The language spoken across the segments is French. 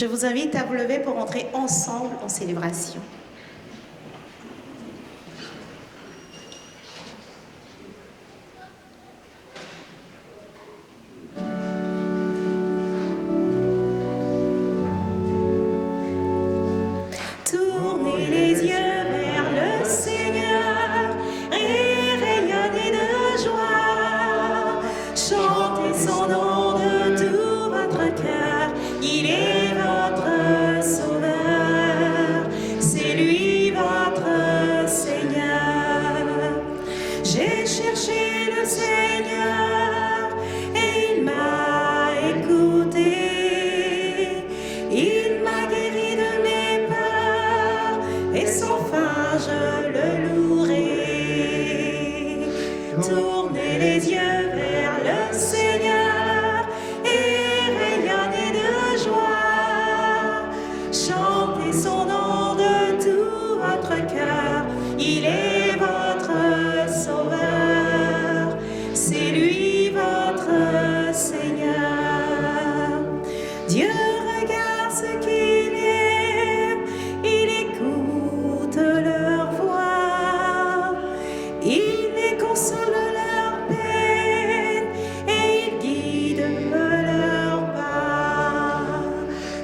Je vous invite à vous lever pour entrer ensemble en célébration. Tournez les yeux vers le Seigneur et rayonnez de joie. Chantez son nom de tout votre cœur. Il est votre Sauveur. C'est lui votre Seigneur. J'ai cherché le Seigneur et il m'a écouté. Il m'a guéri de mes peurs et sans fin je le louerai. Tournez les yeux vers le Seigneur et rayonnez de joie. Chantez son nom de tout votre cœur. Il est votre Sauveur. C'est lui votre Seigneur. Dieu regarde ceux qu'il aime, il écoute leur voix, il les console de leur peine et il guide leur pas.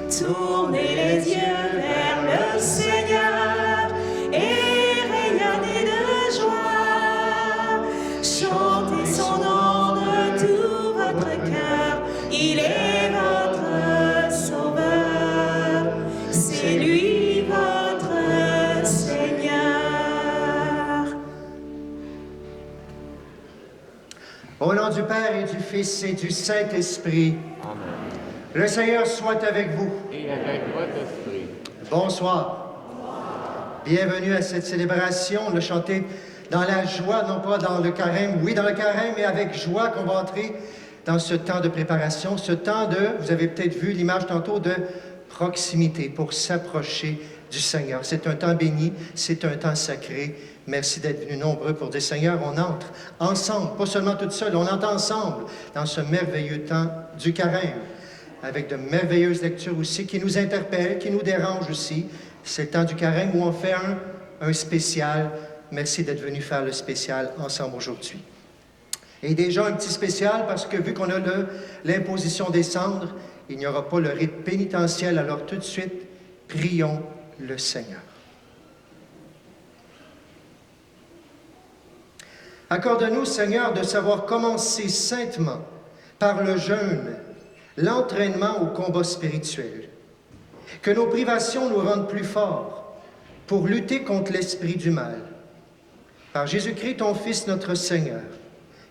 Tournez les yeux vers le Seigneur et rayonnez de joie. Chantez son nom de tout votre cœur. Il est votre Sauveur. C'est lui votre Seigneur. Au nom du Père et du Fils et du Saint-Esprit, Amen. le Seigneur soit avec vous. Et avec votre esprit. Bonsoir. Bienvenue à cette célébration. On l'a chanté dans la joie, non pas dans le carême. Oui, dans le carême, mais avec joie qu'on va entrer dans ce temps de préparation, ce temps de, vous avez peut-être vu l'image tantôt, de proximité pour s'approcher du Seigneur. C'est un temps béni, c'est un temps sacré. Merci d'être venus nombreux pour dire, Seigneur, on entre ensemble, pas seulement tout seul, on entre ensemble dans ce merveilleux temps du carême, avec de merveilleuses lectures aussi qui nous interpellent, qui nous dérangent aussi. C'est le temps du carême où on fait un spécial. Merci d'être venus faire le spécial ensemble aujourd'hui. Et déjà un petit spécial parce que vu qu'on a l'imposition des cendres, il n'y aura pas le rite pénitentiel. Alors tout de suite, prions le Seigneur. Accorde-nous, Seigneur, de savoir commencer saintement par le jeûne, l'entraînement au combat spirituel. Que nos privations nous rendent plus forts pour lutter contre l'esprit du mal. Par Jésus-Christ, ton Fils, notre Seigneur,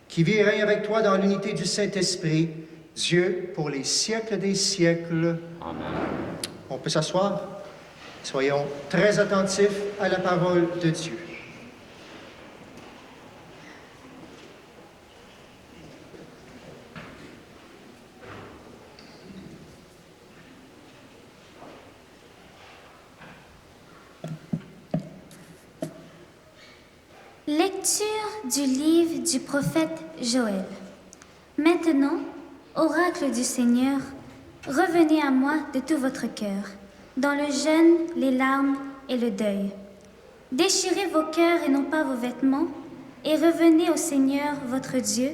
qui vit et règne avec toi dans l'unité du Saint-Esprit, Dieu, pour les siècles des siècles. Amen. On peut s'asseoir? Soyons très attentifs à la parole de Dieu. Lecture du livre du prophète Joël. Maintenant, oracle du Seigneur, revenez à moi de tout votre cœur, dans le jeûne, les larmes et le deuil. Déchirez vos cœurs et non pas vos vêtements, et revenez au Seigneur votre Dieu,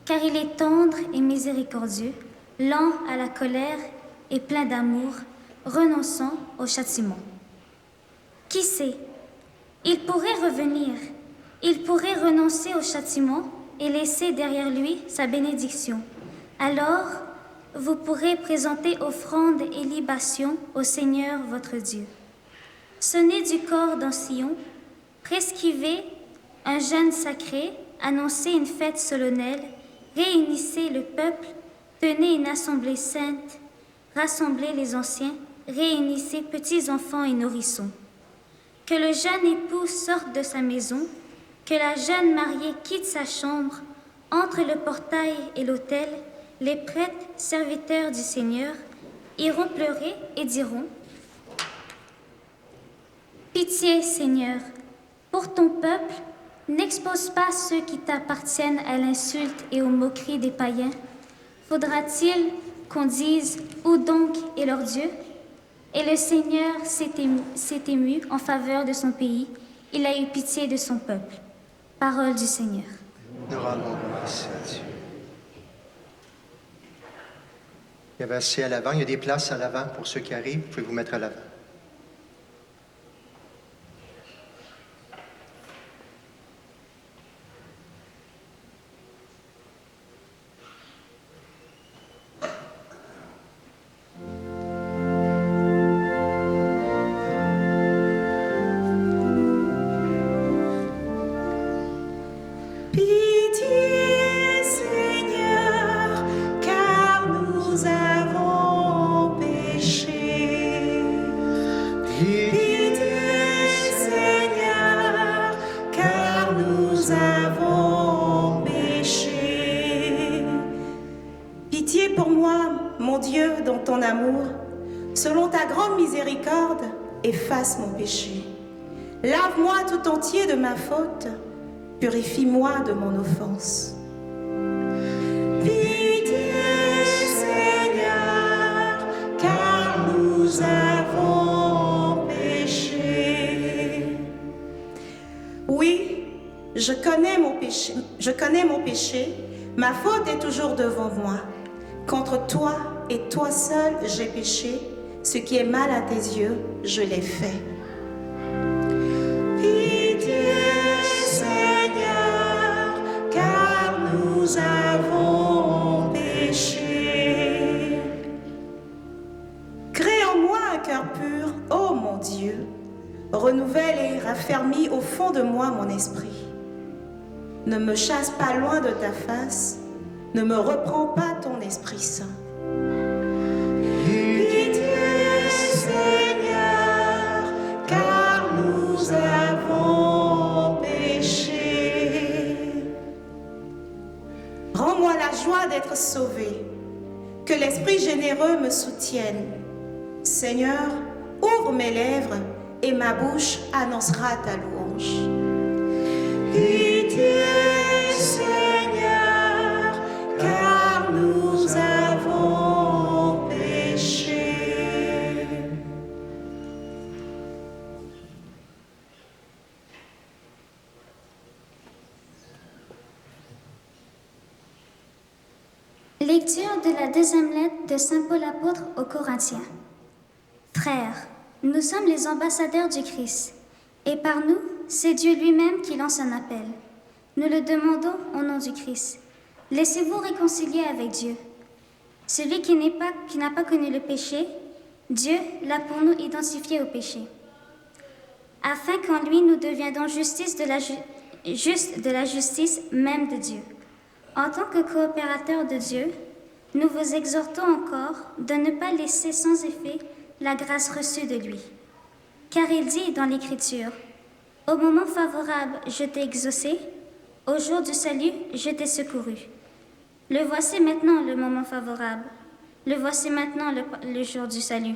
car il est tendre et miséricordieux, lent à la colère et plein d'amour, renonçant au châtiment. Qui sait? Il pourrait revenir. Il pourrait renoncer au châtiment et laisser derrière lui sa bénédiction. Alors, vous pourrez présenter offrandes et libations au Seigneur votre Dieu. Sonnez du corps dans Sion, prescrivez un jeûne sacré, annoncez une fête solennelle, réunissez le peuple, tenez une assemblée sainte, rassemblez les anciens, réunissez petits enfants et nourrissons. Que le jeune époux sorte de sa maison, que la jeune mariée quitte sa chambre, entre le portail et l'autel, les prêtres, serviteurs du Seigneur, iront pleurer et diront « Pitié, Seigneur, pour ton peuple, n'expose pas ceux qui t'appartiennent à l'insulte et aux moqueries des païens. Faudra-t-il qu'on dise « Où donc est leur Dieu ?» Et le Seigneur s'est ému en faveur de son pays. Il a eu pitié de son peuple. Parole du Seigneur. Nous rendons grâce à Dieu. Il y avait assez à l'avant. Il y a des places à l'avant pour ceux qui arrivent. Vous pouvez vous mettre à l'avant. Pitié, Seigneur, car nous avons péché. Pitié, Seigneur, car nous avons péché. Pitié pour moi, mon Dieu, dans ton amour, selon ta grande miséricorde, efface mon péché. Lave-moi tout entier de ma faute. Purifie-moi de mon offense. Pitié, Seigneur, car nous avons péché. Oui, je connais mon péché. Ma faute est toujours devant moi. Contre toi et toi seul, j'ai péché. Ce qui est mal à tes yeux, je l'ai fait. Pitié, Seigneur, car nous avons péché. Crée en moi un cœur pur, ô mon Dieu. Renouvelle et raffermis au fond de moi mon esprit. Ne me chasse pas loin de ta face, ne me reprends pas ton Esprit Saint. Pitié, Seigneur, car nous avons péché. Rends-moi la joie d'être sauvé, que l'Esprit généreux me soutienne. Seigneur, ouvre mes lèvres et ma bouche annoncera ta louange. Pitié, Seigneur, car nous avons péché. Lecture de la deuxième lettre de Saint Paul apôtre aux Corinthiens. Frères, nous sommes les ambassadeurs du Christ, et par nous, c'est Dieu lui-même qui lance un appel. Nous le demandons au nom du Christ. Laissez-vous réconcilier avec Dieu. Celui qui n'a pas connu le péché, Dieu l'a pour nous identifié au péché, afin qu'en lui nous deviendons juste de la justice même de Dieu. En tant que coopérateurs de Dieu, nous vous exhortons encore de ne pas laisser sans effet la grâce reçue de lui. Car il dit dans l'Écriture, « Au moment favorable, je t'ai exaucé, au jour du salut, je t'ai secouru. » Le voici maintenant le moment favorable, le voici maintenant le jour du salut.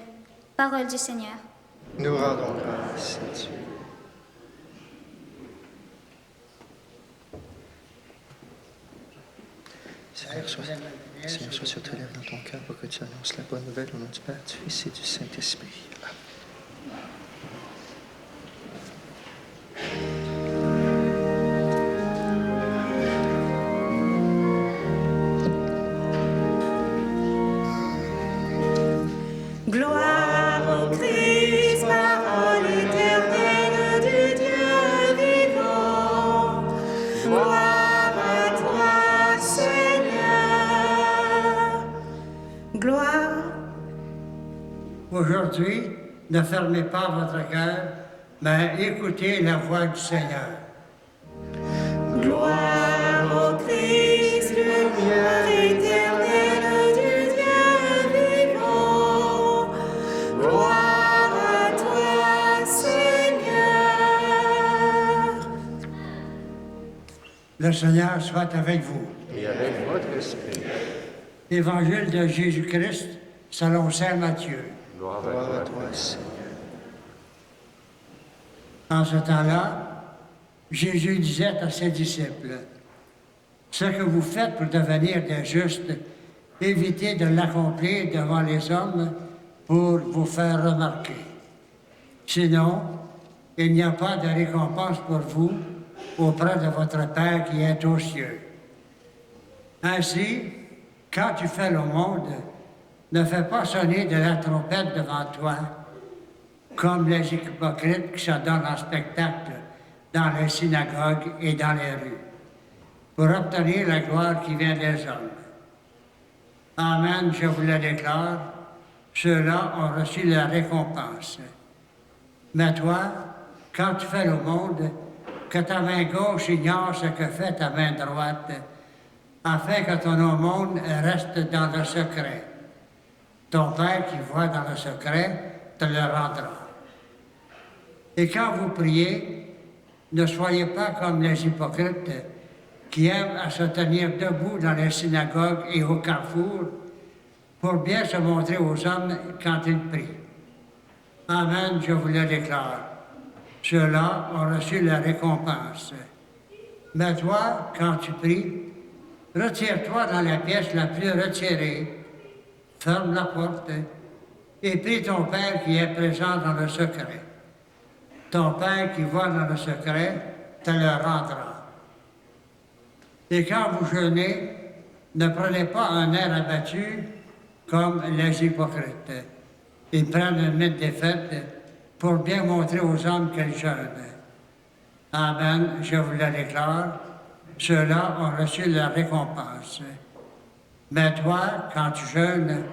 Parole du Seigneur. Nous rendons grâce à Dieu. Seigneur, sois sur tes lèvres dans ton cœur pour que tu annonces la bonne nouvelle au nom du Père, du Fils et du Saint-Esprit. Amen. Gloire au Christ, parole éternelle du Dieu vivant. Gloire à toi, Seigneur. Gloire. Aujourd'hui, ne fermez pas votre cœur, mais écoutez la voix du Seigneur. Gloire au Christ, lumière éternelle du Dieu vivant. Gloire à toi, Seigneur. Le Seigneur soit avec vous. Et avec votre esprit. Évangile de Jésus-Christ selon saint Matthieu. Gloire Gloire à à toi. toi, Seigneur. En ce temps-là, Jésus disait à ses disciples, « Ce que vous faites pour devenir des justes, évitez de l'accomplir devant les hommes, pour vous faire remarquer. Sinon, il n'y a pas de récompense pour vous auprès de votre Père qui est aux cieux. Ainsi, quand tu fais le monde, ne fais pas sonner de la trompette devant toi, comme les hypocrites qui se donnent en spectacle dans les synagogues et dans les rues, pour obtenir la gloire qui vient des hommes. Amen, je vous le déclare, ceux-là ont reçu la récompense. Mais toi, quand tu fais le monde, que ta main gauche ignore ce que fait ta main droite, afin que ton aumône reste dans le secret. Ton Père qui voit dans le secret te le rendra. Et quand vous priez, ne soyez pas comme les hypocrites qui aiment à se tenir debout dans les synagogues et au carrefour pour bien se montrer aux hommes quand ils prient. Amen, je vous le déclare. Ceux-là ont reçu la récompense. Mais toi, quand tu pries, retire-toi dans la pièce la plus retirée, ferme la porte et prie ton Père qui est présent dans le secret. Ton Père qui voit dans le secret te le rendra. Et quand vous jeûnez, ne prenez pas un air abattu comme les hypocrites. Ils prennent une mine défaite pour bien montrer aux hommes qu'ils jeûnent. Amen, je vous le déclare, ceux-là ont reçu leur récompense. Mais toi, quand tu jeûnes,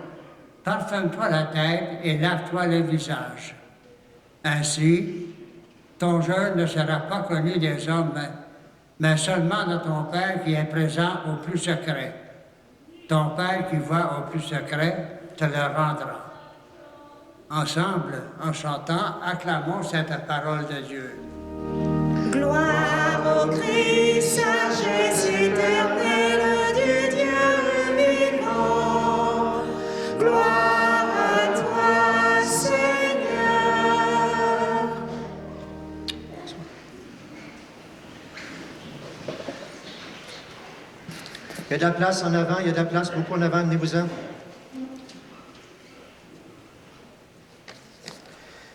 parfume-toi la tête et lave-toi le visage. Ainsi, ton jeûne ne sera pas connu des hommes, mais seulement de ton Père qui est présent au plus secret. Ton Père qui voit au plus secret te le rendra. Ensemble, en chantant, acclamons cette parole de Dieu. Gloire au Christ, sagesse éternelle du Dieu vivant. Gloire à toi, Seigneur. Il y a de la place en avant, il y a de la place beaucoup en avant, venez-vous-en.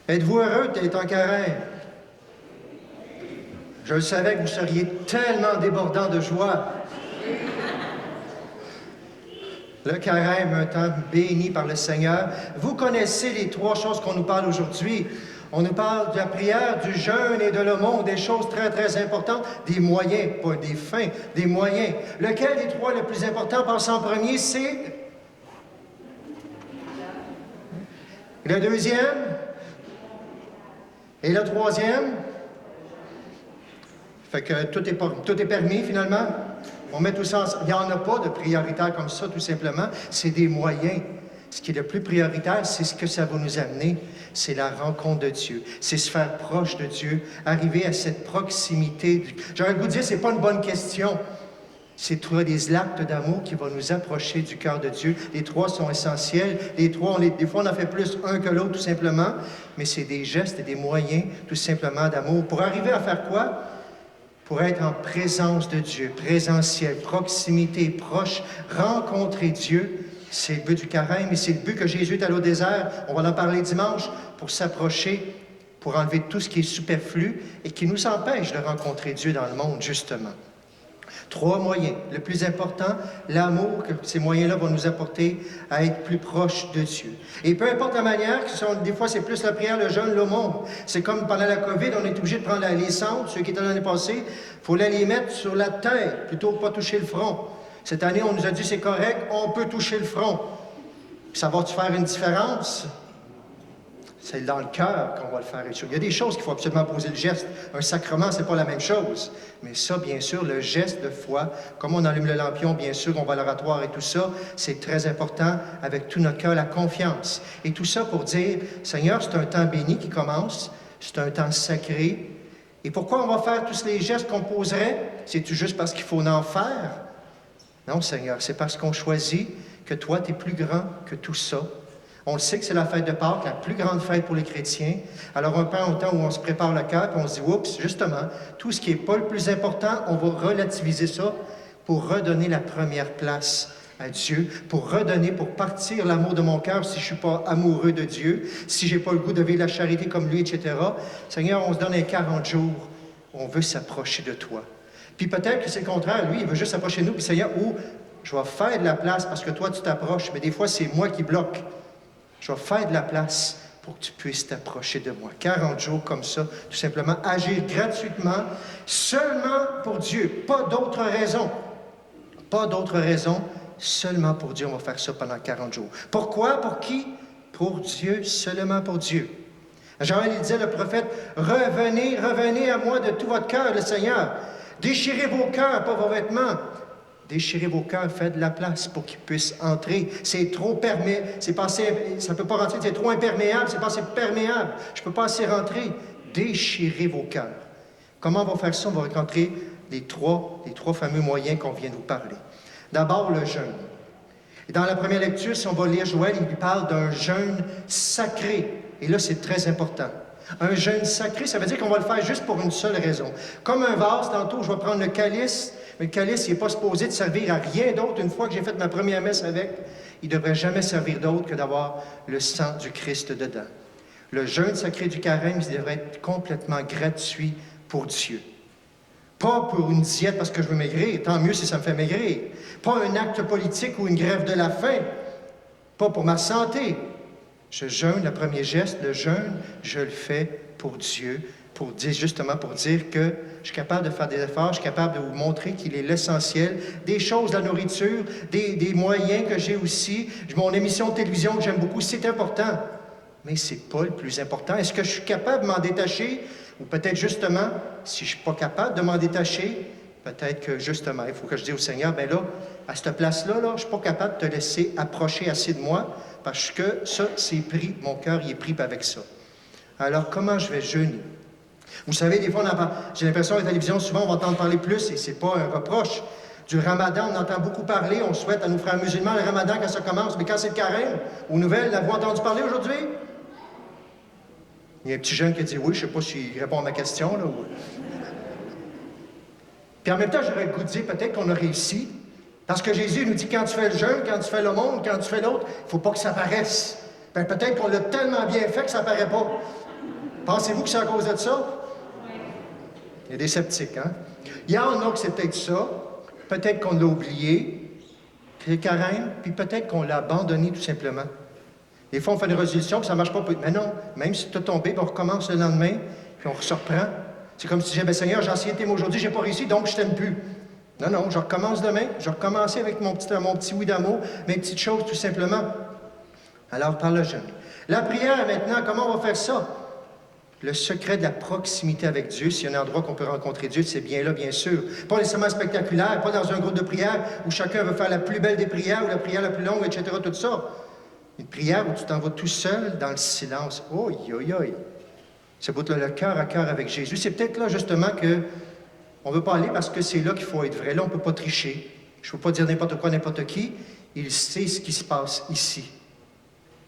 Êtes-vous heureux d'être en carême? Je le savais que vous seriez tellement débordants de joie. Le carême, un temps béni par le Seigneur. Vous connaissez les trois choses qu'on nous parle aujourd'hui. On nous parle de la prière, du jeûne et de l'aumône, des choses très, très importantes, des moyens, pas des fins, des moyens. Lequel des trois le plus important, passe en premier, c'est... Le deuxième? Et le troisième? Fait que tout est permis, finalement. On met tout ça ensemble. Il n'y en a pas de prioritaire comme ça, tout simplement. C'est des moyens. Ce qui est le plus prioritaire, c'est ce que ça va nous amener. C'est la rencontre de Dieu. C'est se faire proche de Dieu, arriver à cette proximité. J'aurais le goût de dire, c'est pas une bonne question. C'est trouver des actes d'amour qui vont nous approcher du cœur de Dieu. Les trois sont essentiels. Les trois, des fois, on en fait plus un que l'autre, tout simplement. Mais c'est des gestes et des moyens, tout simplement, d'amour. Pour arriver à faire quoi? Pour être en présence de Dieu, présentiel, proximité, proche, rencontrer Dieu. C'est le but du carême et c'est le but que Jésus est allé au désert. On va en parler dimanche pour s'approcher, pour enlever tout ce qui est superflu et qui nous empêche de rencontrer Dieu dans le monde, justement. Trois moyens. Le plus important, l'amour que ces moyens-là vont nous apporter à être plus proches de Dieu. Et peu importe la manière, des fois c'est plus la prière, le jeûne, l'aumône. C'est comme pendant la COVID, on est obligé de prendre les cendres, ceux qui étaient l'année passée, il faut les mettre sur la tête, plutôt que pas toucher le front. Cette année, on nous a dit c'est correct, on peut toucher le front. Puis ça va-tu faire une différence? C'est dans le cœur qu'on va le faire. Il y a des choses qu'il faut absolument poser le geste. Un sacrement, c'est pas la même chose. Mais ça, bien sûr, le geste de foi, comme on allume le lampion, bien sûr, on va à l'oratoire et tout ça, c'est très important avec tout notre cœur, la confiance. Et tout ça pour dire, Seigneur, c'est un temps béni qui commence, c'est un temps sacré. Et pourquoi on va faire tous les gestes qu'on poserait? C'est-tu juste parce qu'il faut en faire? Non, Seigneur, c'est parce qu'on choisit que toi, tu es plus grand que tout ça. On le sait que c'est la fête de Pâques, la plus grande fête pour les chrétiens. Alors, un peu en temps où on se prépare le cœur, puis on se dit, oups, justement, tout ce qui n'est pas le plus important, on va relativiser ça pour redonner la première place à Dieu, pour redonner, pour partir l'amour de mon cœur si je ne suis pas amoureux de Dieu, si je n'ai pas le goût de vivre la charité comme lui, etc. Seigneur, on se donne un 40 jours, on veut s'approcher de toi. Puis peut-être que c'est le contraire, lui, il veut juste s'approcher de nous, puis Seigneur, ou je vais faire de la place parce que toi, tu t'approches, mais des fois, c'est moi qui bloque. Je vais faire de la place pour que tu puisses t'approcher de moi. 40 jours comme ça, tout simplement, agir gratuitement, seulement pour Dieu, pas d'autre raison. Pas d'autre raison, seulement pour Dieu, on va faire ça pendant 40 jours. Pourquoi? Pour qui? Pour Dieu, seulement pour Dieu. Joël, il disait, le prophète, revenez, revenez à moi de tout votre cœur, le Seigneur. Déchirez vos cœurs, pas vos vêtements. Déchirez vos cœurs, faites de la place pour qu'ils puissent entrer. C'est trop perméable, ça ne peut pas rentrer, c'est trop imperméable, c'est pas assez perméable. Je ne peux pas assez rentrer. Déchirez vos cœurs. Comment on va faire ça? On va rencontrer les trois fameux moyens qu'on vient de vous parler. D'abord, le jeûne. Et dans la première lecture, si on va lire Joël, il lui parle d'un jeûne sacré. Et là, c'est très important. Un jeûne sacré, ça veut dire qu'on va le faire juste pour une seule raison. Comme un vase, tantôt, je vais prendre le calice. Mais le calice, il n'est pas supposé de servir à rien d'autre. Une fois que j'ai fait ma première messe avec, il ne devrait jamais servir d'autre que d'avoir le sang du Christ dedans. Le jeûne sacré du carême, il devrait être complètement gratuit pour Dieu. Pas pour une diète parce que je veux maigrir, tant mieux si ça me fait maigrir. Pas un acte politique ou une grève de la faim. Pas pour ma santé. Je jeûne, le premier geste, le jeûne, je le fais pour Dieu, pour dire que je suis capable de faire des efforts, je suis capable de vous montrer qu'il est l'essentiel, des choses, la nourriture, des moyens que j'ai aussi, mon émission de télévision que j'aime beaucoup, c'est important. Mais ce n'est pas le plus important. Est-ce que je suis capable de m'en détacher? Ou peut-être justement, si je ne suis pas capable de m'en détacher, peut-être que justement, il faut que je dise au Seigneur, bien là, à cette place-là, je ne suis pas capable de te laisser approcher assez de moi, parce que ça, c'est pris, mon cœur, il est pris avec ça. Alors, comment je vais jeûner? Vous savez, des fois, j'ai l'impression à la télévision, souvent, on va entendre parler plus, et ce n'est pas un reproche. Du ramadan, on entend beaucoup parler, on souhaite à nos frères musulmans le ramadan quand ça commence, mais quand c'est le carême, aux nouvelles, l'avez-vous entendu parler aujourd'hui? Il y a un petit jeune qui a dit oui, je ne sais pas s'il répond à ma question, là. Puis en même temps, j'aurais le goût de dire peut-être qu'on a réussi, parce que Jésus nous dit quand tu fais le jeûne, quand tu fais le monde, quand tu fais l'autre, il ne faut pas que ça paraisse. Ben, peut-être qu'on l'a tellement bien fait que ça ne paraît pas. Pensez-vous que c'est à cause de ça? Il y a des sceptiques, hein? Il y en a que c'est peut-être ça. Peut-être qu'on l'a oublié, le carême, puis peut-être qu'on l'a abandonné tout simplement. Des fois, on fait une résolution, puis ça ne marche pas. Mais non, même si tu as tombé, puis on recommence le lendemain, puis on se reprend. C'est comme si je disais, bien, Seigneur, j'ai essayé de t'aimer aujourd'hui, je n'ai pas réussi, donc je ne t'aime plus. Non, non, je recommence demain. Je recommence avec mon petit oui d'amour, mes petites choses, tout simplement. Alors, par le jeûne. La prière, maintenant, comment on va faire ça? Le secret de la proximité avec Dieu, s'il y a un endroit qu'on peut rencontrer Dieu, c'est bien là, bien sûr. Pas nécessairement spectaculaire, pas dans un groupe de prière où chacun veut faire la plus belle des prières ou la prière la plus longue, etc., tout ça. Une prière où tu t'en vas tout seul dans le silence. Oh, c'est pour le cœur à cœur avec Jésus. C'est peut-être là, justement, qu'on ne veut pas aller parce que c'est là qu'il faut être vrai. Là, on ne peut pas tricher. Je ne veux pas dire n'importe quoi, n'importe qui. Il sait ce qui se passe ici.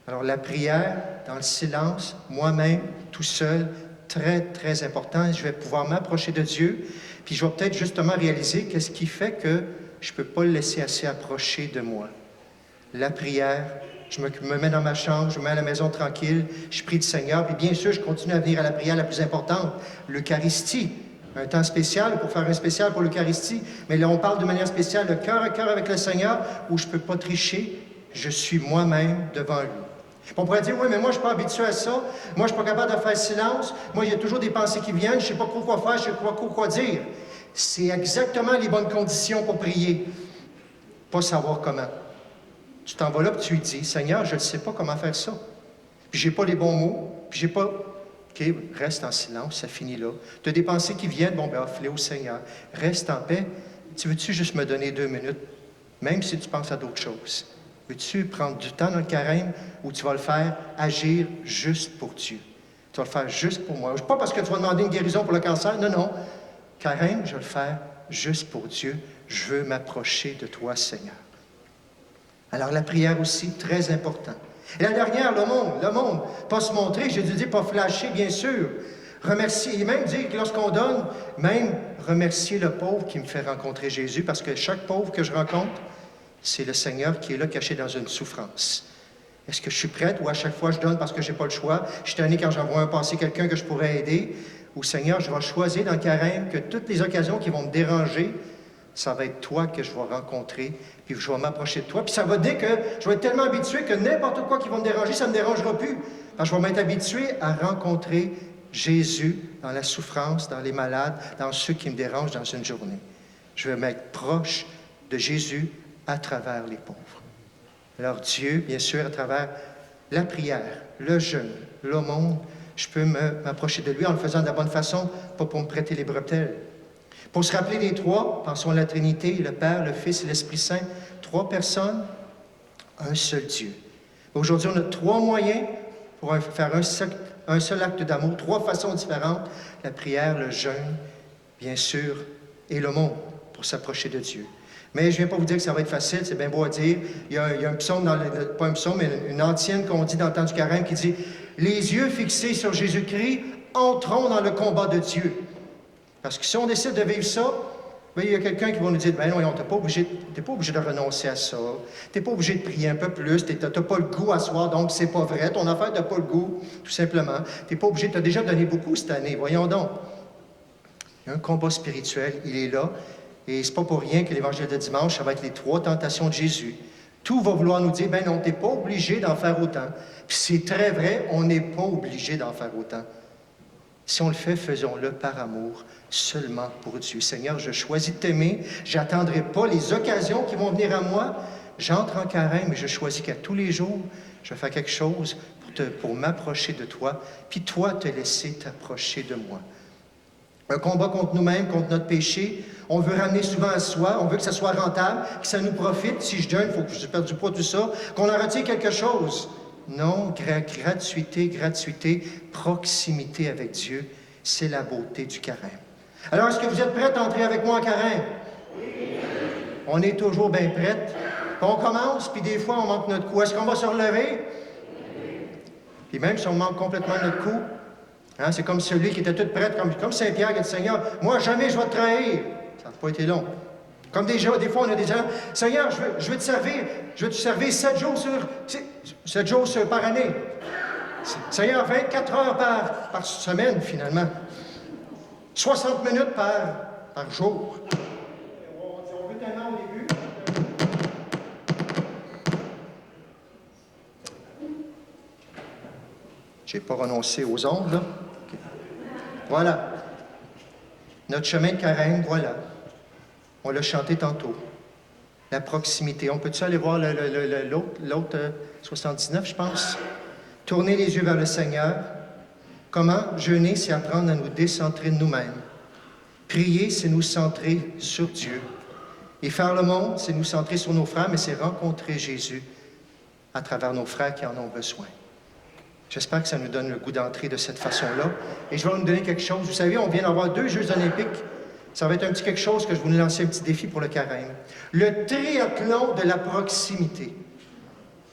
Alors, la prière, dans le silence, moi-même, tout seul, très, très important. Je vais pouvoir m'approcher de Dieu, puis je vais peut-être justement réaliser qu'est-ce qui fait que je ne peux pas le laisser assez approcher de moi. La prière, je me mets dans ma chambre, je me mets à la maison tranquille, je prie le Seigneur, puis bien sûr, je continue à venir à la prière la plus importante, l'Eucharistie. Un temps spécial pour faire un spécial pour l'Eucharistie, mais là, on parle de manière spéciale, de cœur à cœur avec le Seigneur, où je ne peux pas tricher, je suis moi-même devant lui. On pourrait dire, oui, mais moi, je ne suis pas habitué à ça. Moi, je ne suis pas capable de faire silence. Moi, il y a toujours des pensées qui viennent. Je ne sais pas quoi faire, je ne sais pas quoi dire. C'est exactement les bonnes conditions pour prier. Pas savoir comment. Tu t'en vas là, puis tu lui dis, Seigneur, je ne sais pas comment faire ça. Puis je n'ai pas les bons mots. Puis je n'ai pas... OK, reste en silence, ça finit là. Tu as des pensées qui viennent, bon, ben offre-les au Seigneur. Reste en paix. Tu veux-tu juste me donner 2 minutes, même si tu penses à d'autres choses? Veux-tu prendre du temps dans le carême où tu vas le faire agir juste pour Dieu? Tu vas le faire juste pour moi. Pas parce que tu vas demander une guérison pour le cancer. Non, non. Carême, je vais le faire juste pour Dieu. Je veux m'approcher de toi, Seigneur. Alors, la prière aussi, très important. Et la dernière, le monde. Pas se montrer, j'ai dû dire, pas flasher, bien sûr. Remercier, et même dire que lorsqu'on donne, même remercier le pauvre qui me fait rencontrer Jésus, parce que chaque pauvre que je rencontre, c'est le Seigneur qui est là caché dans une souffrance. Est-ce que je suis prête ou à chaque fois je donne parce que je n'ai pas le choix? Je suis tanné quand j'envoie passer quelqu'un que je pourrais aider. Ou Seigneur, je vais choisir dans le carême que toutes les occasions qui vont me déranger, ça va être toi que je vais rencontrer, puis je vais m'approcher de toi. Puis ça va dire que je vais être tellement habitué que n'importe quoi qui va me déranger, ça ne me dérangera plus. Parce que je vais m'être habitué à rencontrer Jésus dans la souffrance, dans les malades, dans ceux qui me dérangent dans une journée. Je vais m'être proche de Jésus à travers les pauvres. Alors Dieu, bien sûr, à travers la prière, le jeûne, l'aumône, je peux m'approcher de lui en le faisant de la bonne façon, pas pour me prêter les bretelles. Pour se rappeler des trois, pensons à la Trinité, le Père, le Fils et l'Esprit Saint, trois personnes, un seul Dieu. Aujourd'hui, on a trois moyens pour faire un seul acte d'amour, trois façons différentes, la prière, le jeûne, bien sûr, et l'aumône, pour s'approcher de Dieu. Mais je ne viens pas vous dire que ça va être facile, c'est bien beau à dire. Il y a un psaume, pas un psaume, mais une antienne qu'on dit dans le temps du carême qui dit « Les yeux fixés sur Jésus-Christ, entrons dans le combat de Dieu. » Parce que si on décide de vivre ça, bien, il y a quelqu'un qui va nous dire « Ben non, tu n'es pas obligé de renoncer à ça. Tu n'es pas obligé de prier un peu plus. Tu n'as pas le goût à soir, donc c'est pas vrai. Ton affaire, tu n'as pas le goût, tout simplement. Tu n'es pas obligé, tu as déjà donné beaucoup cette année. Voyons donc. » Il y a un combat spirituel, il est là. Et c'est pas pour rien que l'Évangile de dimanche, ça va être les trois tentations de Jésus. Tout va vouloir nous dire, ben non, tu n'es pas obligé d'en faire autant. Puis c'est très vrai, on n'est pas obligé d'en faire autant. Si on le fait, faisons-le par amour, seulement pour Dieu. Seigneur, je choisis de t'aimer, j'attendrai pas les occasions qui vont venir à moi. J'entre en carême et je choisis qu'à tous les jours, je vais faire quelque chose pour m'approcher de toi, puis toi te laisser t'approcher de moi. Un combat contre nous-mêmes, contre notre péché. On veut ramener souvent à soi, on veut que ça soit rentable, que ça nous profite. Si je jeûne, il faut que je perde du poids, tout ça, qu'on en retire quelque chose. Non, gratuité, proximité avec Dieu, c'est la beauté du carême. Alors, est-ce que vous êtes prêts à entrer avec moi en carême? Oui. On est toujours bien prêts. On commence, puis des fois, on manque notre coup. Est-ce qu'on va se relever? Oui. Puis même si on manque complètement notre coup, hein, c'est comme celui qui était tout prêt, comme Saint-Pierre qui a dit, Seigneur, moi, jamais je vais te trahir. Ça n'a pas été long. Comme des fois, on a des gens, Seigneur, je veux te servir 7 jours par année. Seigneur, 24 heures par semaine, finalement. 60 minutes par jour. On veut tellement au début. Je n'ai pas renoncé aux ondes, là. Okay. Voilà. Notre chemin de carême, voilà. On l'a chanté tantôt. La proximité. On peut-tu aller voir l'autre 79, je pense? Tourner les yeux vers le Seigneur. Comment jeûner, c'est apprendre à nous décentrer de nous-mêmes. Prier, c'est nous centrer sur Dieu. Et faire le monde, c'est nous centrer sur nos frères, mais c'est rencontrer Jésus à travers nos frères qui en ont besoin. J'espère que ça nous donne le goût d'entrer de cette façon-là. Et je vais vous donner quelque chose. Vous savez, on vient d'avoir 2 Jeux olympiques. Ça va être un petit quelque chose que je vais vous lancer un petit défi pour le carême. Le triathlon de la proximité.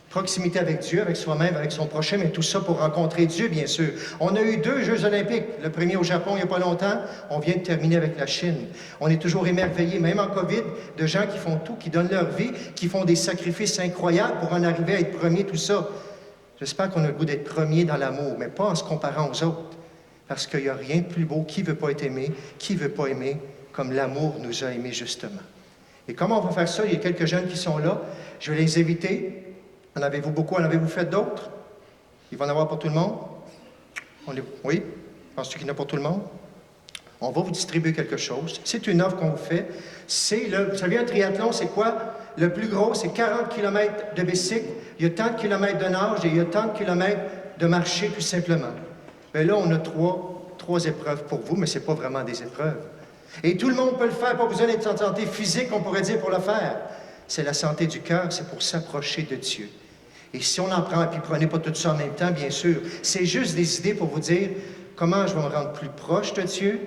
Proximité avec Dieu, avec soi-même, avec son prochain, mais tout ça pour rencontrer Dieu, bien sûr. On a eu 2 Jeux olympiques. Le premier au Japon, il n'y a pas longtemps. On vient de terminer avec la Chine. On est toujours émerveillés, même en COVID, de gens qui font tout, qui donnent leur vie, qui font des sacrifices incroyables pour en arriver à être premiers, tout ça. J'espère qu'on a le goût d'être premier dans l'amour, mais pas en se comparant aux autres. Parce qu'il n'y a rien de plus beau. Qui ne veut pas être aimé? Qui ne veut pas aimer comme l'amour nous a aimés, justement? Et comment on va faire ça? Il y a quelques jeunes qui sont là. Je vais les inviter. En avez-vous beaucoup? En avez-vous fait d'autres? Il va en avoir pour tout le monde? Oui? Penses-tu qu'il y en a pour tout le monde? On va vous distribuer quelque chose. C'est une offre qu'on vous fait. Vous savez, un triathlon, c'est quoi? Le plus gros, c'est 40 km de bicycle. Il y a tant de kilomètres de nage et il y a tant de kilomètres de marcher, tout simplement. Bien là, on a trois épreuves pour vous, mais ce n'est pas vraiment des épreuves. Et tout le monde peut le faire, pas besoin d'être en santé physique, on pourrait dire, pour le faire. C'est la santé du cœur, c'est pour s'approcher de Dieu. Et si on en prend, puis prenez pas tout ça en même temps, bien sûr, c'est juste des idées pour vous dire comment je vais me rendre plus proche de Dieu,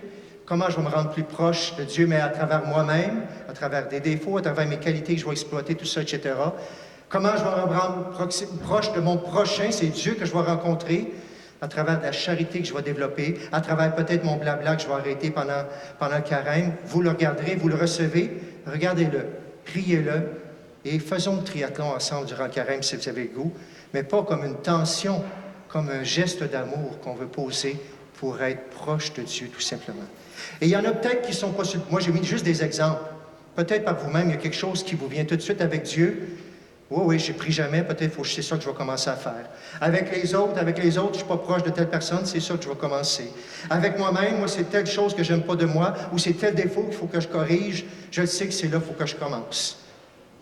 comment je vais me rendre plus proche de Dieu, mais à travers moi-même, à travers des défauts, à travers mes qualités que je vais exploiter, tout ça, etc. Comment je vais me rendre proche de mon prochain, c'est Dieu que je vais rencontrer, à travers la charité que je vais développer, à travers peut-être mon blabla que je vais arrêter pendant le carême. Vous le regarderez, vous le recevez, regardez-le, priez-le, Et faisons le triathlon ensemble durant le carême si vous avez le goût, mais pas comme une tension, comme un geste d'amour qu'on veut poser pour être proche de Dieu, tout simplement. Et il y en a peut-être qui sont pas... Moi, j'ai mis juste des exemples. Peut-être par vous-même, il y a quelque chose qui vous vient tout de suite avec Dieu. Oui, j'ai pris jamais, peut-être c'est ça que je vais commencer à faire. Avec les autres, je ne suis pas proche de telle personne, c'est ça que je vais commencer. Avec moi-même, moi, c'est telle chose que j'aime pas de moi, ou c'est tel défaut qu'il faut que je corrige, je le sais que c'est là qu'il faut que je commence.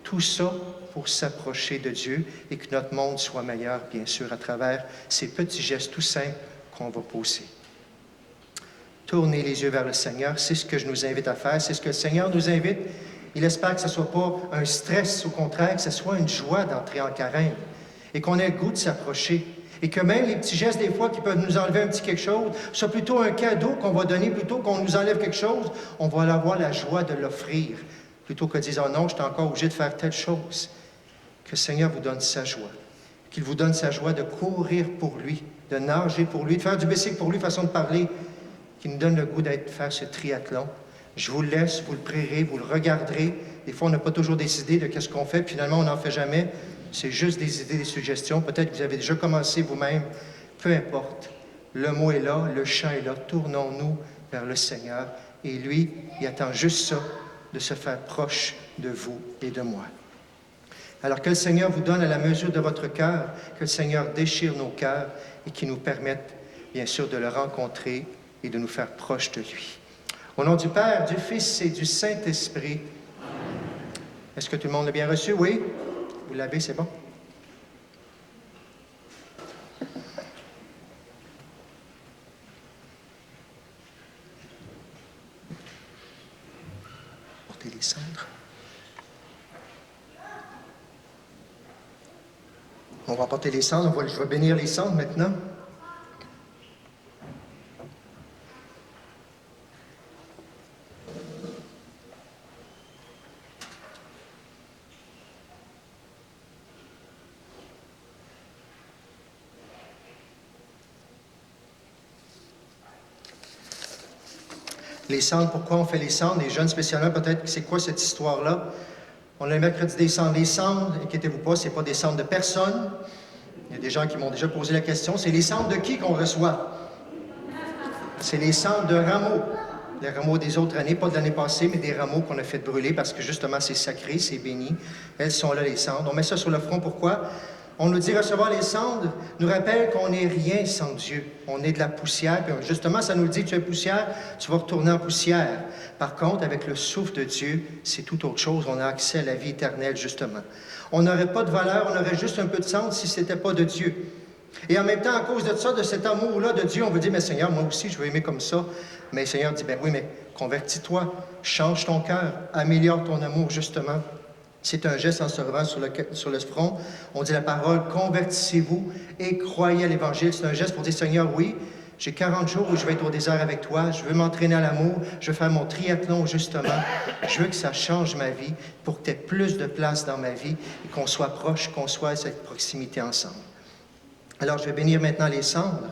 Tout ça pour s'approcher de Dieu et que notre monde soit meilleur, bien sûr, à travers ces petits gestes tout simples qu'on va poser. Tournez les yeux vers le Seigneur, c'est ce que je nous invite à faire, c'est ce que le Seigneur nous invite. Il espère que ce ne soit pas un stress, au contraire, que ce soit une joie d'entrer en carême et qu'on ait le goût de s'approcher. Et que même les petits gestes, des fois, qui peuvent nous enlever un petit quelque chose, soit plutôt un cadeau qu'on va donner, plutôt qu'on nous enlève quelque chose, on va avoir la joie de l'offrir, plutôt que de dire « Oh non, je suis encore obligé de faire telle chose ». Que le Seigneur vous donne sa joie, qu'il vous donne sa joie de courir pour lui, de nager pour lui, de faire du bicycle pour lui, façon de parler, qu'il nous donne le goût d'être faire ce triathlon. Je vous le laisse, vous le prierez, vous le regarderez. Des fois, on n'a pas toujours des idées de qu'est-ce qu'on fait, puis finalement, on n'en fait jamais. C'est juste des idées, des suggestions. Peut-être que vous avez déjà commencé vous-même. Peu importe. Le mot est là, le chant est là. Tournons-nous vers le Seigneur. Et lui, il attend juste ça, de se faire proche de vous et de moi. Alors que le Seigneur vous donne à la mesure de votre cœur, que le Seigneur déchire nos cœurs et qu'il nous permette, bien sûr, de le rencontrer et de nous faire proches de lui. Au nom du Père, du Fils et du Saint-Esprit. Est-ce que tout le monde l'a bien reçu? Oui? Vous l'avez, c'est bon? Portez les cendres. On va porter les cendres. Je vais bénir les cendres maintenant. Les cendres, pourquoi on fait les cendres? Les jeunes spécialement, peut-être, c'est quoi cette histoire-là? On a le mercredi des cendres. Les cendres, inquiétez-vous pas, ce n'est pas des cendres de personne. Il y a des gens qui m'ont déjà posé la question. C'est les cendres de qui qu'on reçoit? C'est les cendres de rameaux. Les rameaux des autres années, pas de l'année passée, mais des rameaux qu'on a fait brûler parce que justement c'est sacré, c'est béni. Elles sont là, les cendres. On met ça sur le front, pourquoi? On nous dit recevoir les cendres, nous rappelle qu'on n'est rien sans Dieu. On est de la poussière, puis justement, ça nous dit, tu es poussière, tu vas retourner en poussière. Par contre, avec le souffle de Dieu, c'est tout autre chose. On a accès à la vie éternelle, justement. On n'aurait pas de valeur, on aurait juste un peu de cendre si ce n'était pas de Dieu. Et en même temps, à cause de ça, de cet amour-là de Dieu, on veut dire, mais Seigneur, moi aussi, je veux aimer comme ça. Mais le Seigneur dit, ben oui, mais convertis-toi, change ton cœur, améliore ton amour, justement. C'est un geste en se relevant sur le front. On dit la parole, convertissez-vous et croyez à l'Évangile. C'est un geste pour dire, Seigneur, oui, j'ai 40 jours où je vais être au désert avec toi. Je veux m'entraîner à l'amour. Je veux faire mon triathlon, justement. Je veux que ça change ma vie pour que tu aies plus de place dans ma vie et qu'on soit proche, qu'on soit à cette proximité ensemble. Alors, je vais bénir maintenant les cendres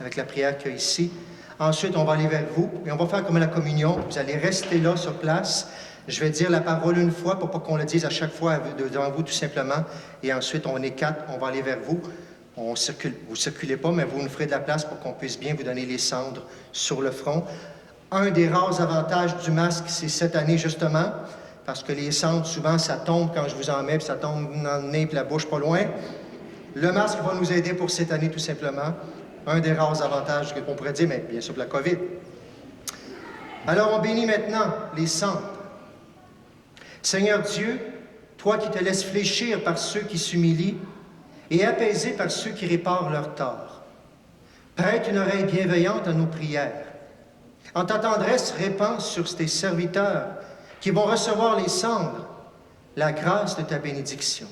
avec la prière qu'il y a ici. Ensuite, on va aller vers vous et on va faire comme la communion. Vous allez rester là, sur place. Je vais dire la parole une fois pour pas qu'on le dise à chaque fois devant vous, tout simplement. Et ensuite, on est 4, on va aller vers vous. Vous ne circulez pas, mais vous nous ferez de la place pour qu'on puisse bien vous donner les cendres sur le front. Un des rares avantages du masque, c'est cette année, justement, parce que les cendres, souvent, ça tombe quand je vous en mets, puis ça tombe dans le nez et la bouche pas loin. Le masque va nous aider pour cette année, tout simplement. Un des rares avantages qu'on pourrait dire, mais bien sûr, pour la COVID. Alors, on bénit maintenant les cendres. Seigneur Dieu, toi qui te laisses fléchir par ceux qui s'humilient et apaiser par ceux qui réparent leurs torts, prête une oreille bienveillante à nos prières. En ta tendresse, répands sur tes serviteurs qui vont recevoir les cendres la grâce de ta bénédiction.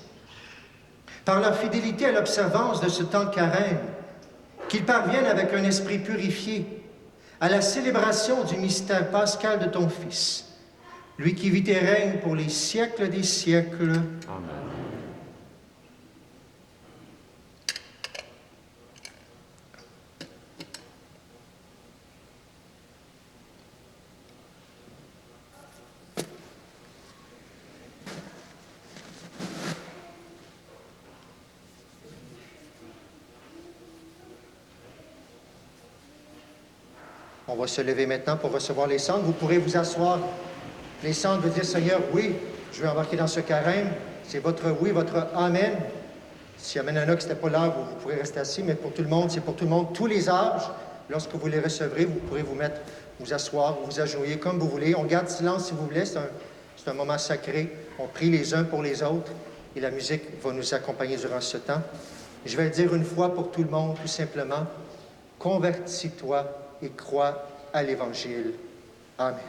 Par leur fidélité à l'observance de ce temps de carême, qu'ils parviennent avec un esprit purifié à la célébration du mystère pascal de ton Fils, lui qui vit et règne pour les siècles des siècles. Amen. On va se lever maintenant pour recevoir les cendres. Vous pourrez vous asseoir. Les cendres veut dire, Seigneur, oui, je vais embarquer dans ce carême. C'est votre oui, votre Amen. S'il y a maintenant un qui n'était pas là, vous pourrez rester assis, mais pour tout le monde, c'est pour tout le monde, tous les âges. Lorsque vous les recevrez, vous pourrez vous asseoir, vous agenouiller comme vous voulez. On garde silence si vous voulez, c'est un moment sacré. On prie les uns pour les autres et la musique va nous accompagner durant ce temps. Je vais le dire une fois pour tout le monde, tout simplement. Convertis-toi et crois à l'Évangile. Amen.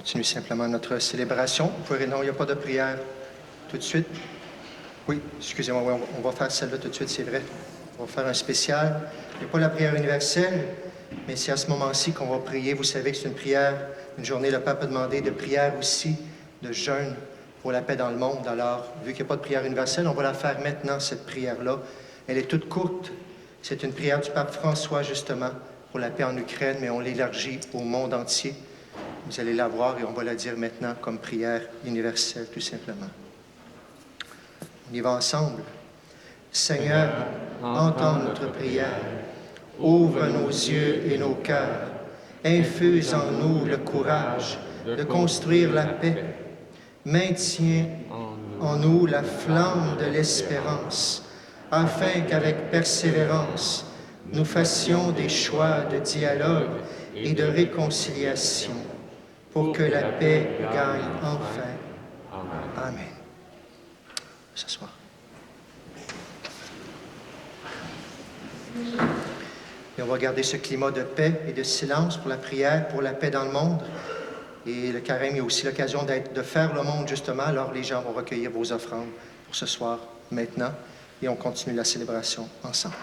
continue simplement notre célébration. Non, il n'y a pas de prière tout de suite. Oui, excusez-moi, oui, on va faire celle-là tout de suite, c'est vrai. On va faire un spécial. Il n'y a pas la prière universelle, mais c'est à ce moment-ci qu'on va prier. Vous savez que c'est une prière, une journée, le pape a demandé de prière aussi, de jeûne pour la paix dans le monde. Alors, vu qu'il n'y a pas de prière universelle, on va la faire maintenant, cette prière-là. Elle est toute courte. C'est une prière du pape François, justement, pour la paix en Ukraine, mais on l'élargit au monde entier. Vous allez la voir et on va la dire maintenant comme prière universelle, tout simplement. On y va ensemble. Seigneur, entends notre prière. Ouvre nos yeux et nos cœurs. Infuse en nous le courage de construire la paix. Maintiens en nous la flamme de l'espérance, afin qu'avec persévérance, nous fassions des choix de dialogue et de réconciliation, pour que la paix gagne enfin. Amen. S'asseoir. Et on va garder ce climat de paix et de silence pour la prière, pour la paix dans le monde. Et le carême est aussi l'occasion de faire le monde, justement. Alors, les gens vont recueillir vos offrandes pour ce soir, maintenant. Et on continue la célébration ensemble.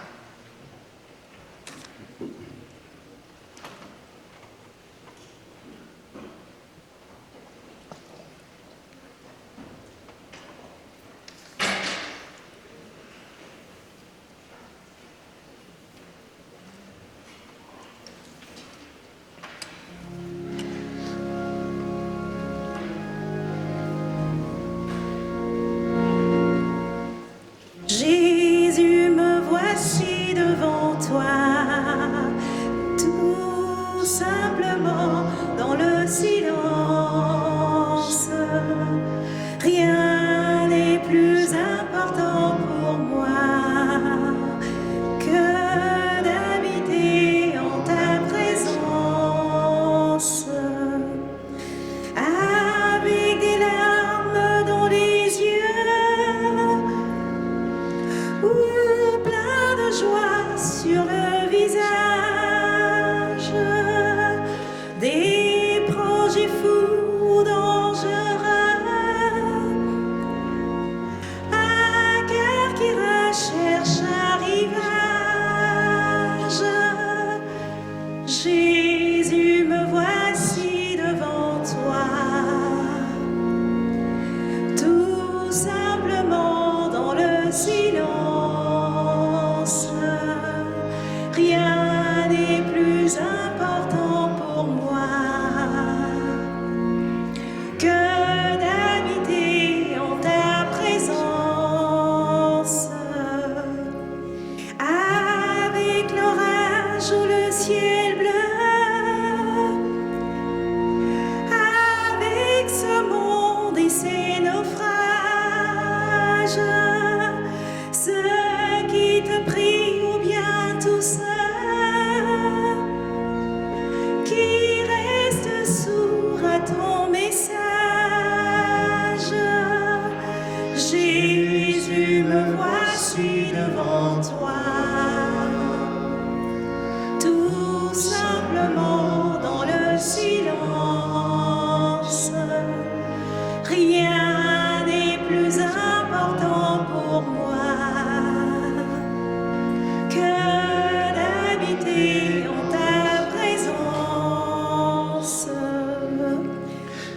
Jésus, me voici devant toi, tout simplement dans le silence. Rien n'est plus important pour moi que d'habiter en ta présence. Avec des larmes dans les yeux, ou plein de joie sur le visage, des projets fous, dangereux, un cœur qui recherche un rivage. Jésus, me voici devant toi, tout simplement dans le silence. Rien n'est plus important pour moi que d'habiter en ta présence. Avec l'orage ou le ciel bleu, avec ce monde et ses naufrages, ceux qui te prient ou bien tous ceux qui restent sourds à ton message. Jésus, me voici devant toi, tout simplement dans le silence. Rien n'est plus important pour moi que d'habiter en ta présence.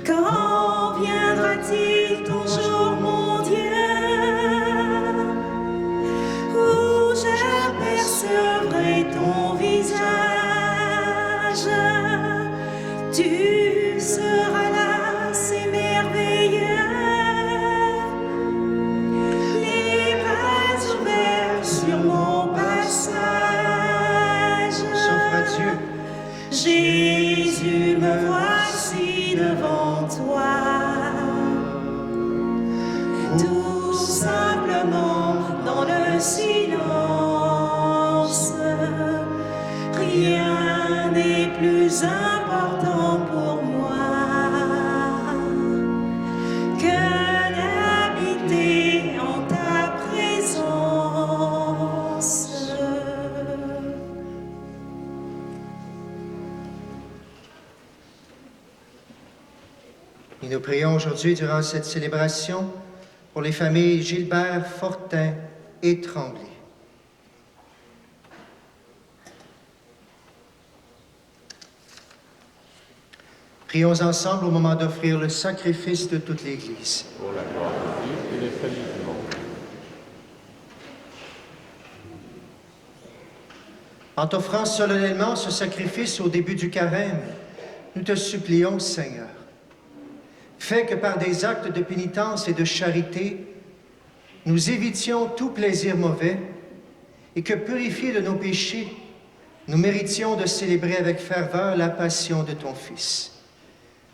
Quand viendra-t-il ton jour, mon Dieu, où j'apercevrai ton visage? Tu seras là, c'est merveilleux, les bras ouverts sur mon passage. Souffre Dieu. Jésus, me voici devant toi, tout simplement dans le silence. Rien n'est plus important pour moi que d'habiter en ta présence. prions aujourd'hui durant cette célébration pour les familles Gilbert, Fortin et Tremblay. Prions ensemble au moment d'offrir le sacrifice de toute l'Église. Pour la gloire de Dieu et le salut du monde. En t'offrant solennellement ce sacrifice au début du carême, nous te supplions, Seigneur, fais que par des actes de pénitence et de charité, nous évitions tout plaisir mauvais et que, purifiés de nos péchés, nous méritions de célébrer avec ferveur la passion de ton Fils.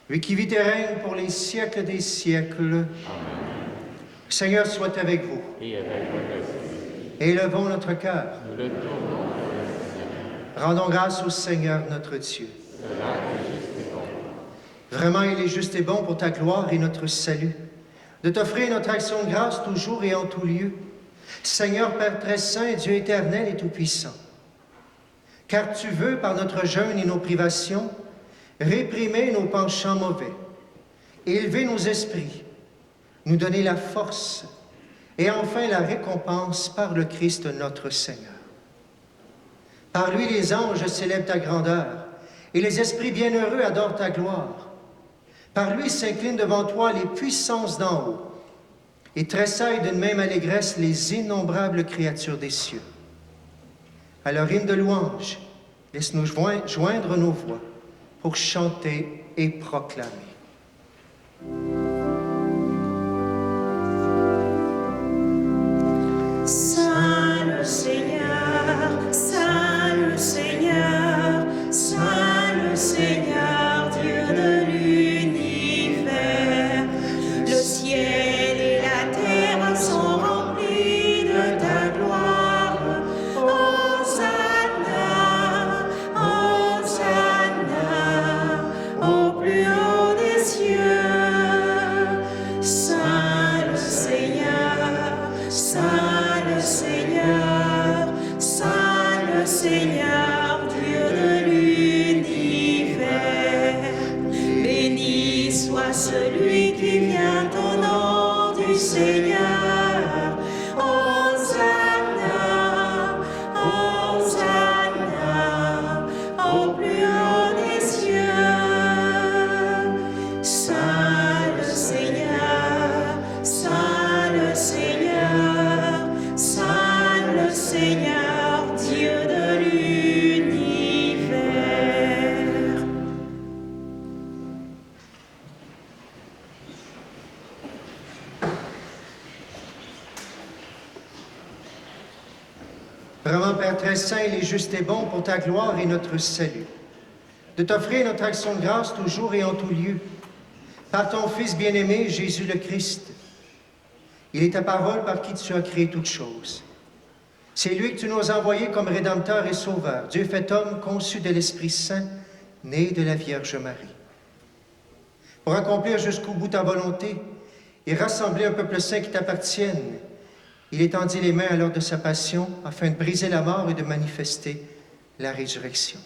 Lui qui vit et règne pour les siècles des siècles. Amen. Le Seigneur soit avec vous. Et avec votre esprit. Élevons notre cœur. Nous le tournons vers le Seigneur. Rendons grâce au Seigneur notre Dieu. Cela est juste et bon. Vraiment, il est juste et bon pour ta gloire et notre salut, de t'offrir notre action de grâce toujours et en tout lieu. Seigneur Père très saint, Dieu éternel et tout-puissant, car tu veux, par notre jeûne et nos privations, réprimer nos penchants mauvais, élever nos esprits, nous donner la force et enfin la récompense par le Christ notre Seigneur. Par lui, les anges célèbrent ta grandeur et les esprits bienheureux adorent ta gloire. Par lui s'inclinent devant toi les puissances d'en haut et tressaillent d'une même allégresse les innombrables créatures des cieux. À leur hymne de louange, laisse-nous joindre nos voix pour chanter et proclamer. Saint le Seigneur, Saint le Seigneur, Saint le Seigneur, Dieu de l'univers. Le ciel et la terre sont remplis de ta gloire. Hosanna, Hosanna, au plus haut des cieux. Saint le Seigneur, Saint le Seigneur, Saint le Seigneur, Dieu de l'univers. Béni soit celui qui vient au nom du Seigneur. Hosanna, Hosanna, au plus haut des cieux. Saint le Seigneur, Saint le Seigneur, Saint le Seigneur, Dieu de l'univers. Vraiment, Père très saint, il est juste et bon pour ta gloire et notre salut, de t'offrir notre action de grâce toujours et en tout lieu, par ton Fils bien-aimé, Jésus le Christ. Il est ta parole par qui tu as créé toutes choses. C'est lui que tu nous as envoyé comme Rédempteur et Sauveur, Dieu fait homme, conçu de l'Esprit Saint, né de la Vierge Marie. Pour accomplir jusqu'au bout ta volonté et rassembler un peuple saint qui t'appartienne, il étendit les mains à l'heure de sa passion afin de briser la mort et de manifester la résurrection.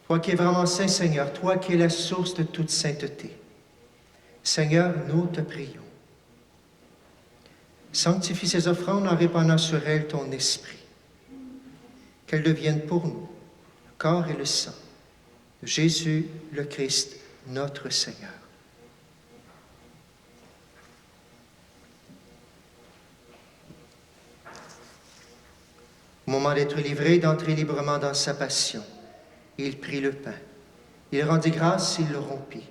Toi qui es vraiment saint, Seigneur, toi qui es la source de toute sainteté, Seigneur, nous te prions. Sanctifie ces offrandes en répandant sur elles ton esprit. Qu'elles deviennent pour nous le corps et le sang de Jésus le Christ, notre Seigneur. Au moment d'être livré, d'entrer librement dans sa passion, il prit le pain. Il rendit grâce, il le rompit.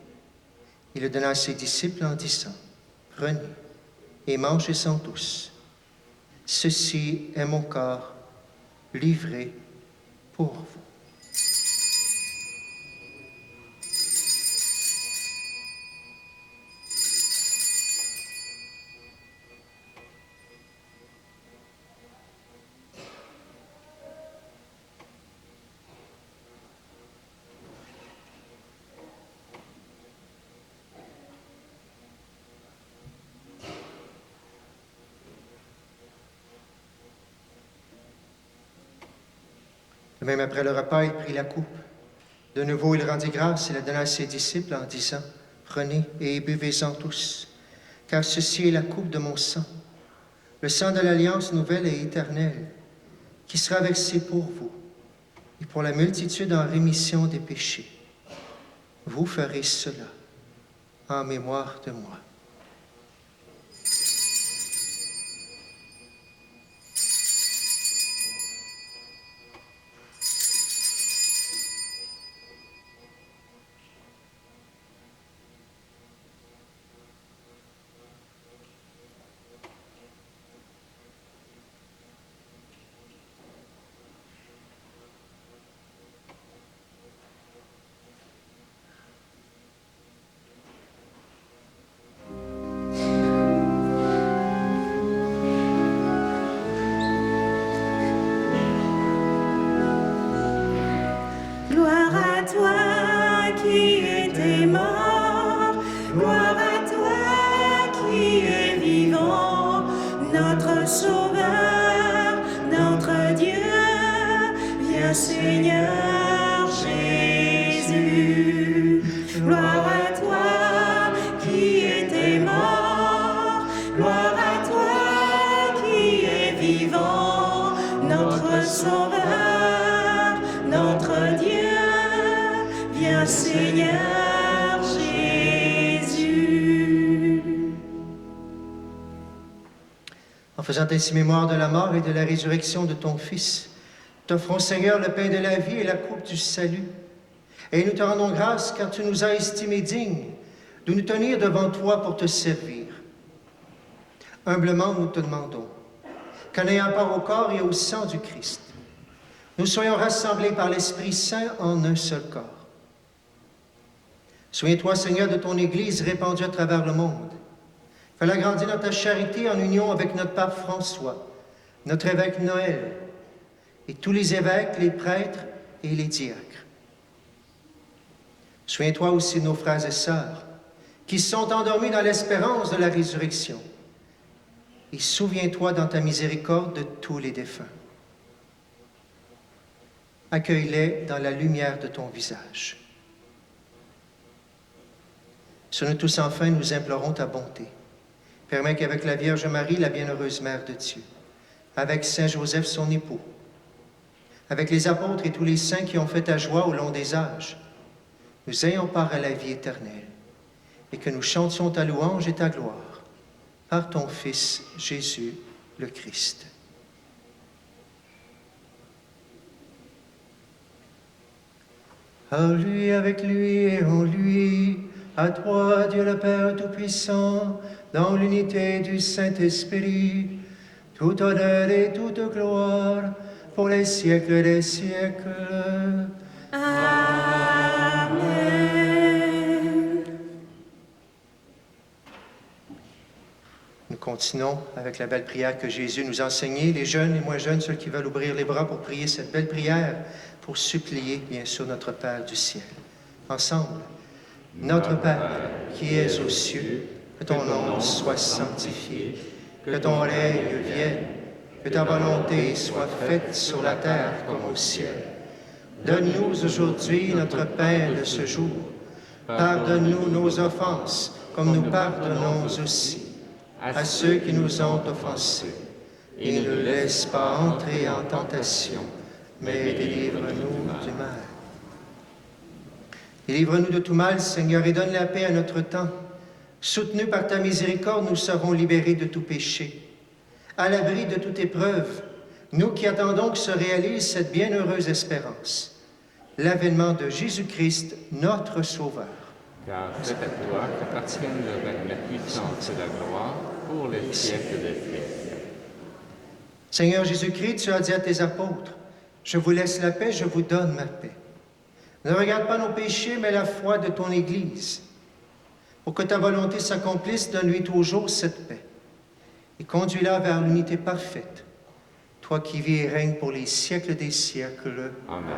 Il le donna à ses disciples en disant, « Prenez et mangez-en tous. Ceci est mon corps livré pour vous. » De même, après le repas, il prit la coupe. De nouveau, il rendit grâce et la donna à ses disciples en disant, « Prenez et buvez-en tous, car ceci est la coupe de mon sang, le sang de l'alliance nouvelle et éternelle, qui sera versé pour vous et pour la multitude en rémission des péchés. Vous ferez cela en mémoire de moi. » Gloire à toi qui étais mort, gloire à toi qui es vivant, notre Sauveur, notre Dieu, viens Seigneur Jésus. Gloire à toi qui étais mort, gloire à toi qui es vivant, notre Sauveur, notre Dieu. Viens Seigneur Jésus. En faisant ainsi mémoire de la mort et de la résurrection de ton Fils, t'offrons, Seigneur, le pain de la vie et la coupe du salut. Et nous te rendons grâce car tu nous as estimés dignes de nous tenir devant toi pour te servir. Humblement, nous te demandons qu'en ayant part au corps et au sang du Christ, nous soyons rassemblés par l'Esprit Saint en un seul corps. Souviens-toi, Seigneur, de ton Église répandue à travers le monde. Fais-la grandir dans ta charité en union avec notre pape François, notre évêque Noël, et tous les évêques, les prêtres et les diacres. Souviens-toi aussi de nos frères et sœurs qui sont endormis dans l'espérance de la résurrection. Et souviens-toi dans ta miséricorde de tous les défunts. Accueille-les dans la lumière de ton visage. Sur nous tous, enfin, nous implorons ta bonté. Permets qu'avec la Vierge Marie, la bienheureuse Mère de Dieu, avec Saint Joseph, son époux, avec les apôtres et tous les saints qui ont fait ta joie au long des âges, nous ayons part à la vie éternelle et que nous chantions ta louange et ta gloire par ton Fils, Jésus le Christ. À lui, avec lui et en lui, à toi, Dieu le Père Tout-Puissant, dans l'unité du Saint-Esprit, toute honneur et toute gloire, pour les siècles des siècles. Amen. Nous continuons avec la belle prière que Jésus nous a enseignée, les jeunes et moins jeunes, ceux qui veulent ouvrir les bras pour prier cette belle prière, pour supplier, bien sûr, notre Père du ciel. Ensemble. Notre Père, qui es aux cieux, que ton nom soit sanctifié, que ton règne vienne, que ta volonté soit faite sur la terre comme au ciel. Donne-nous aujourd'hui notre pain de ce jour. Pardonne-nous nos offenses, comme nous pardonnons aussi à ceux qui nous ont offensés. Et ne nous laisse pas entrer en tentation, mais délivre-nous du mal. Délivre-nous de tout mal, Seigneur, et donne la paix à notre temps. Soutenus par ta miséricorde, nous serons libérés de tout péché. À l'abri de toute épreuve, nous qui attendons que se réalise cette bienheureuse espérance, l'avènement de Jésus-Christ, notre Sauveur. Car c'est à toi qu'appartiennent le règne, la puissance et la gloire pour les siècles des siècles. Seigneur Jésus-Christ, tu as dit à tes apôtres, « Je vous laisse la paix, je vous donne ma paix. » Ne regarde pas nos péchés, mais la foi de ton Église. Pour que ta volonté s'accomplisse, donne-lui toujours cette paix. Et conduis-la vers l'unité parfaite. Toi qui vis et règnes pour les siècles des siècles. Amen.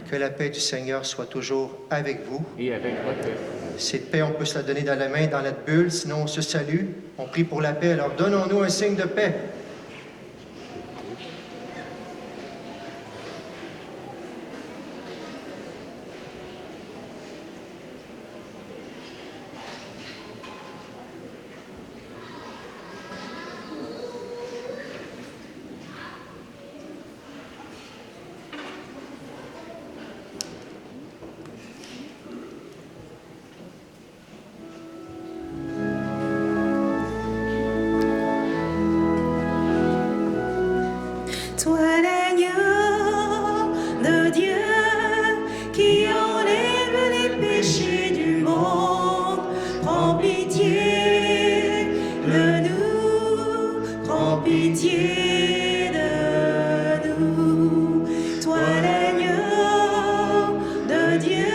Et que la paix du Seigneur soit toujours avec vous. Et avec votre esprit. Cette paix, on peut se la donner dans la main, dans notre bulle, sinon on se salue. On prie pour la paix. Alors donnons-nous un signe de paix. pitié de nous. Toi l'agneau de Dieu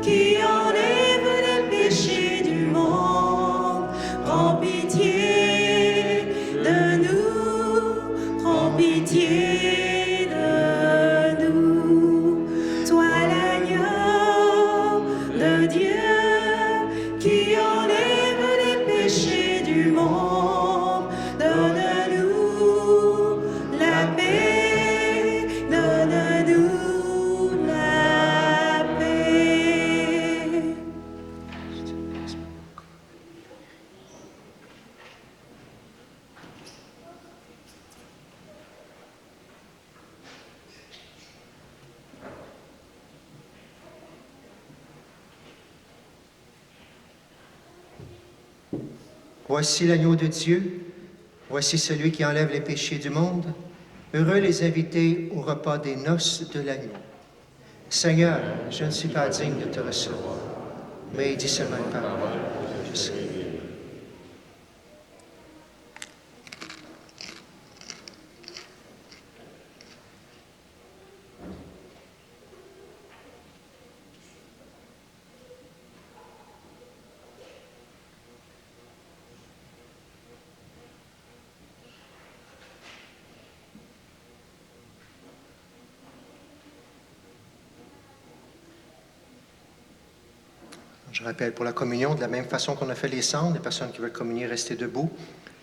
qui enlève les péchés du monde, prends pitié de nous, prends pitié de nous. Toi l'agneau de Dieu qui enlève les péchés du monde, donne-nous la paix, donne-nous la paix. Voici l'agneau de Dieu, voici celui qui enlève les péchés du monde. Heureux les invités au repas des noces de l'agneau. Seigneur, je ne suis pas digne de te recevoir, mais dis seulement une parole, je serai guéri. Je rappelle pour la communion, de la même façon qu'on a fait les cendres, les personnes qui veulent communier, restez debout.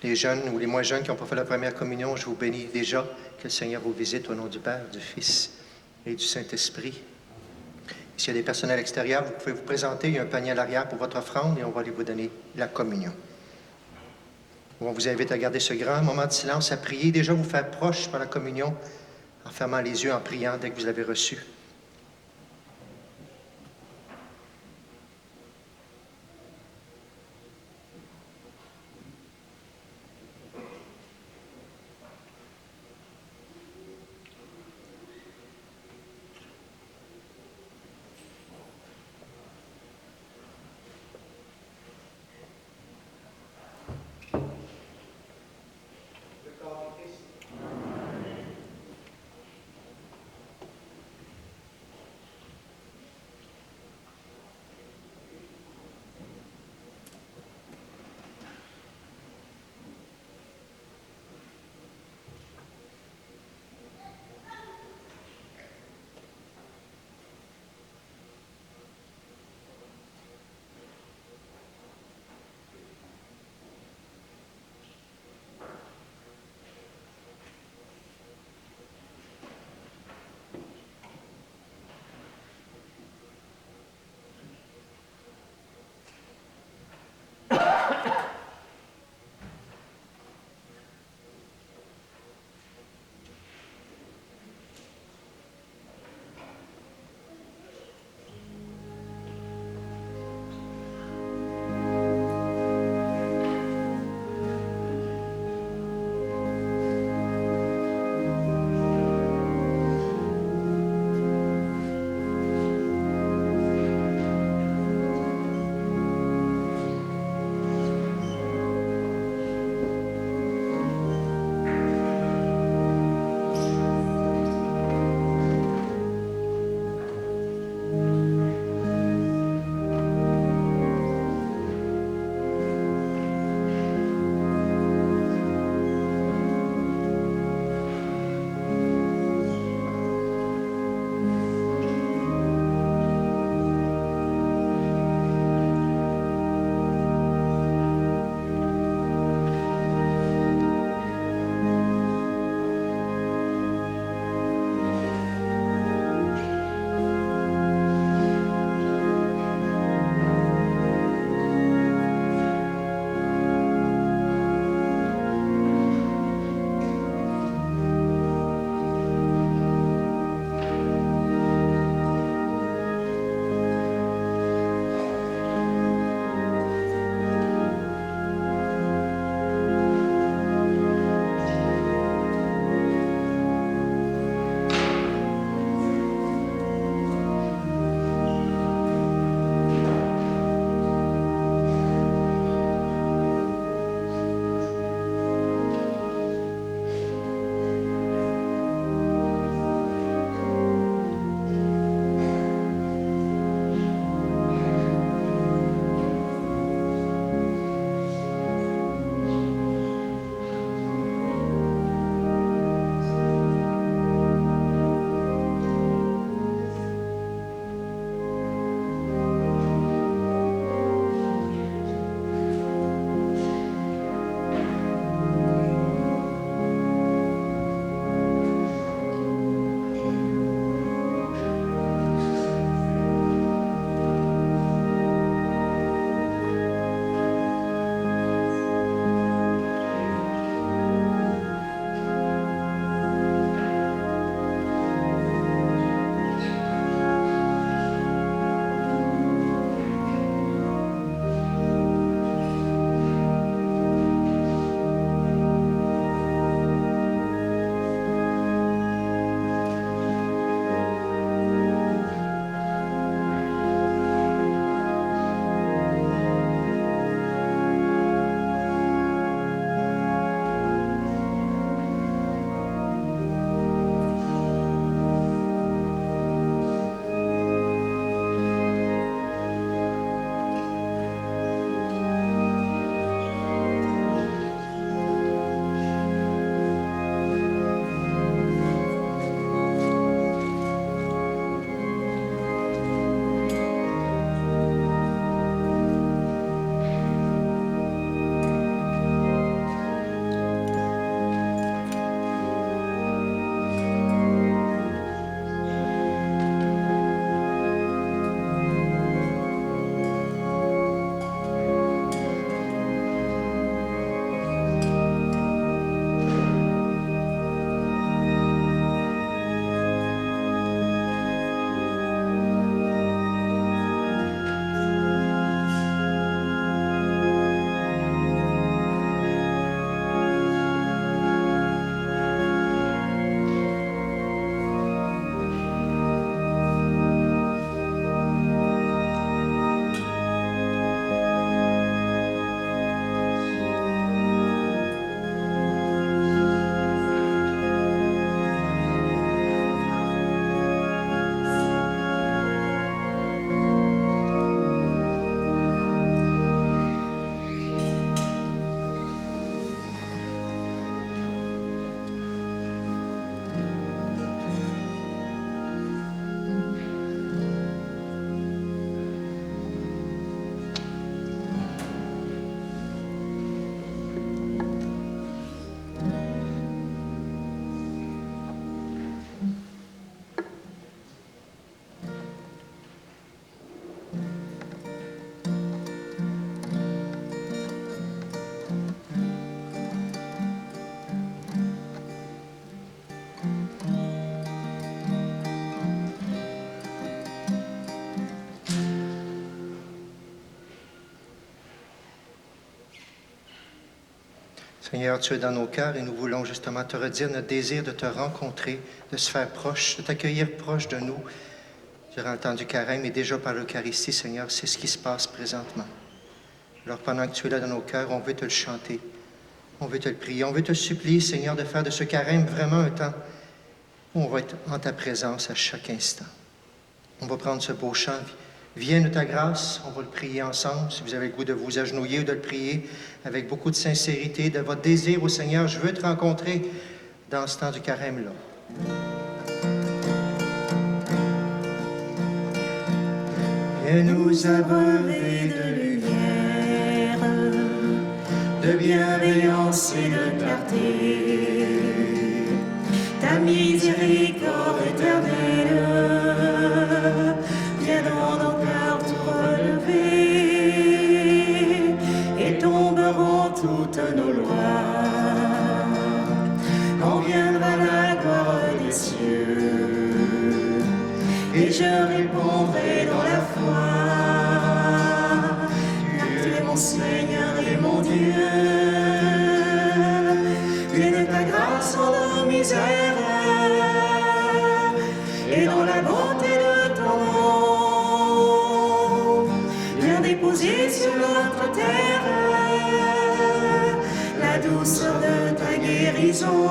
Les jeunes ou les moins jeunes qui n'ont pas fait la première communion, je vous bénis déjà. Que le Seigneur vous visite au nom du Père, du Fils et du Saint-Esprit. S'il y a des personnes à l'extérieur, vous pouvez vous présenter. Il y a un panier à l'arrière pour votre offrande et on va aller vous donner la communion. On vous invite à garder ce grand moment de silence, à prier, déjà vous faire proche par la communion, en fermant les yeux, en priant dès que vous l'avez reçu. Seigneur, tu es dans nos cœurs et nous voulons justement te redire notre désir de te rencontrer, de se faire proche, de t'accueillir proche de nous durant le temps du carême et déjà par l'Eucharistie, Seigneur, c'est ce qui se passe présentement. Alors pendant que tu es là dans nos cœurs, on veut te le chanter, on veut te le prier, on veut te supplier, Seigneur, de faire de ce carême vraiment un temps où on va être en ta présence à chaque instant. On va prendre ce beau chant. Viens de ta grâce, on va le prier ensemble. Si vous avez le goût de vous agenouiller ou de le prier avec beaucoup de sincérité, de votre désir au Seigneur, je veux te rencontrer dans ce temps du carême-là. Viens nous abreuver de lumière, de bienveillance et de clarté, ta miséricorde éternelle, viens dans nos cœurs tout relever, et tomberont toutes nos lois, quand viendra la gloire des cieux, et je répondrai dans la foi, tu es mon Seigneur et mon Dieu, viens de ta grâce en nos misères, et dans la bonté de ton nom, viens déposer sur notre terre la douceur de ta guérison.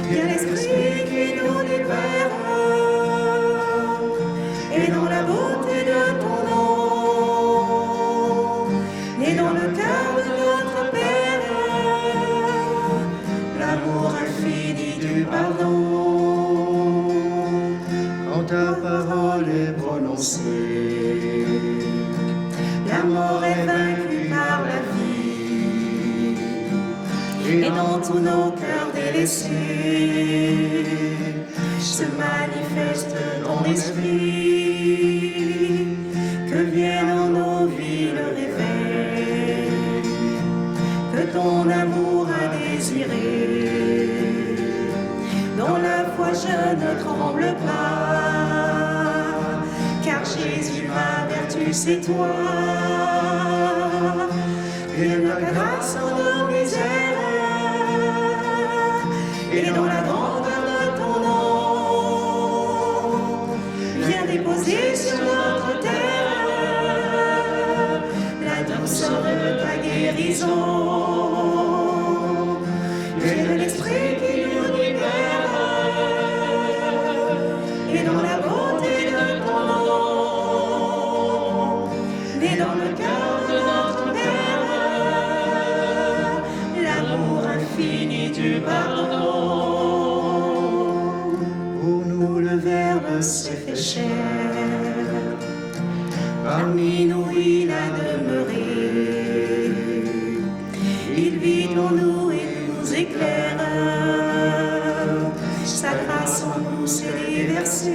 Viens l'Esprit qui nous libère, et dans la beauté de ton nom, et dans le cœur de notre Père, l'amour infini du pardon. Quand ta parole est prononcée, la mort est vaincue par la vie, et dans tous nos cœurs délaissés se manifeste ton esprit, que vienne en nos vies le réveil, que ton amour a désiré. Dans la foi je ne tremble pas, car Jésus ma vertu c'est toi. Viens de ta grâce en nos misères, et dans la grandeur de ton nom, viens déposer sur notre terre la douceur de ta guérison. Viens de l'Esprit qui nous libère, et dans la beauté de ton nom, et dans le cœur de notre Père, l'amour infini du pardon. Où nous le Verbe s'est fait chair, parmi nous il a demeuré, il vit en nous et nous éclaire, sa grâce en nous s'est déversée,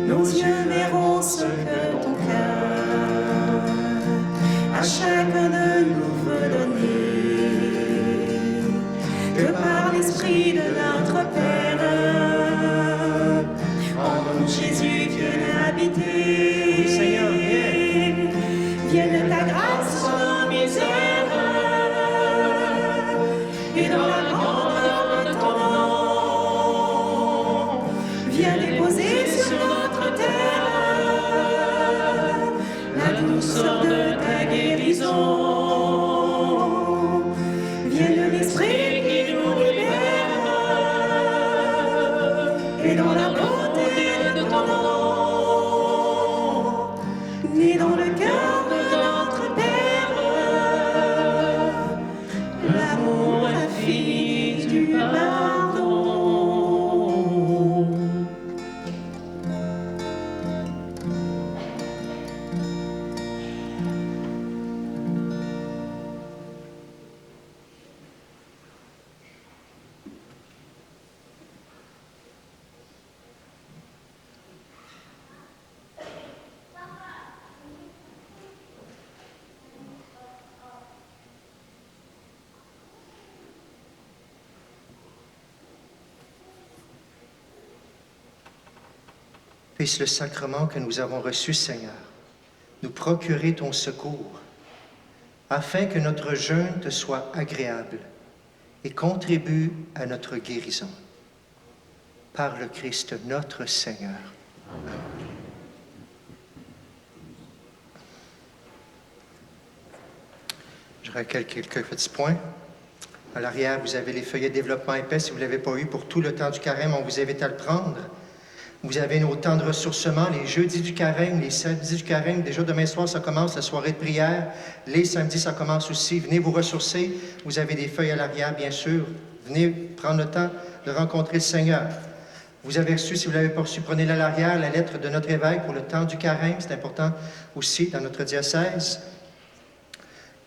nos yeux verront ce que ton cœur à chacun de nous veut donner, que par l'Esprit de notre Père, en nous Jésus vienne habiter. Oui, Seigneur, Viens de ta grâce en nos misères, et dans la grandeur de ton nom, viens déposer sur notre terre la douceur de ta guérison. Viens de l'Esprit qui nous libère, et dans la beauté de ton nom, et dans le cœur de notre Père, l'amour infini du pardon. Puisse le sacrement que nous avons reçu, Seigneur, nous procurer ton secours afin que notre jeûne te soit agréable et contribue à notre guérison. Par le Christ notre Seigneur. Amen. Je rappelle quelques petits points. À l'arrière, vous avez les feuillets de développement épais. Si vous ne l'avez pas eu pour tout le temps du carême, on vous invite à le prendre. Vous avez nos temps de ressourcement, les jeudis du carême, les samedis du carême. Déjà demain soir, ça commence la soirée de prière. Les samedis, ça commence aussi. Venez vous ressourcer. Vous avez des feuilles à l'arrière, bien sûr. Venez prendre le temps de rencontrer le Seigneur. Vous avez reçu, si vous ne l'avez pas reçu, prenez-le à l'arrière, la lettre de notre évêque pour le temps du carême. C'est important aussi dans notre diocèse.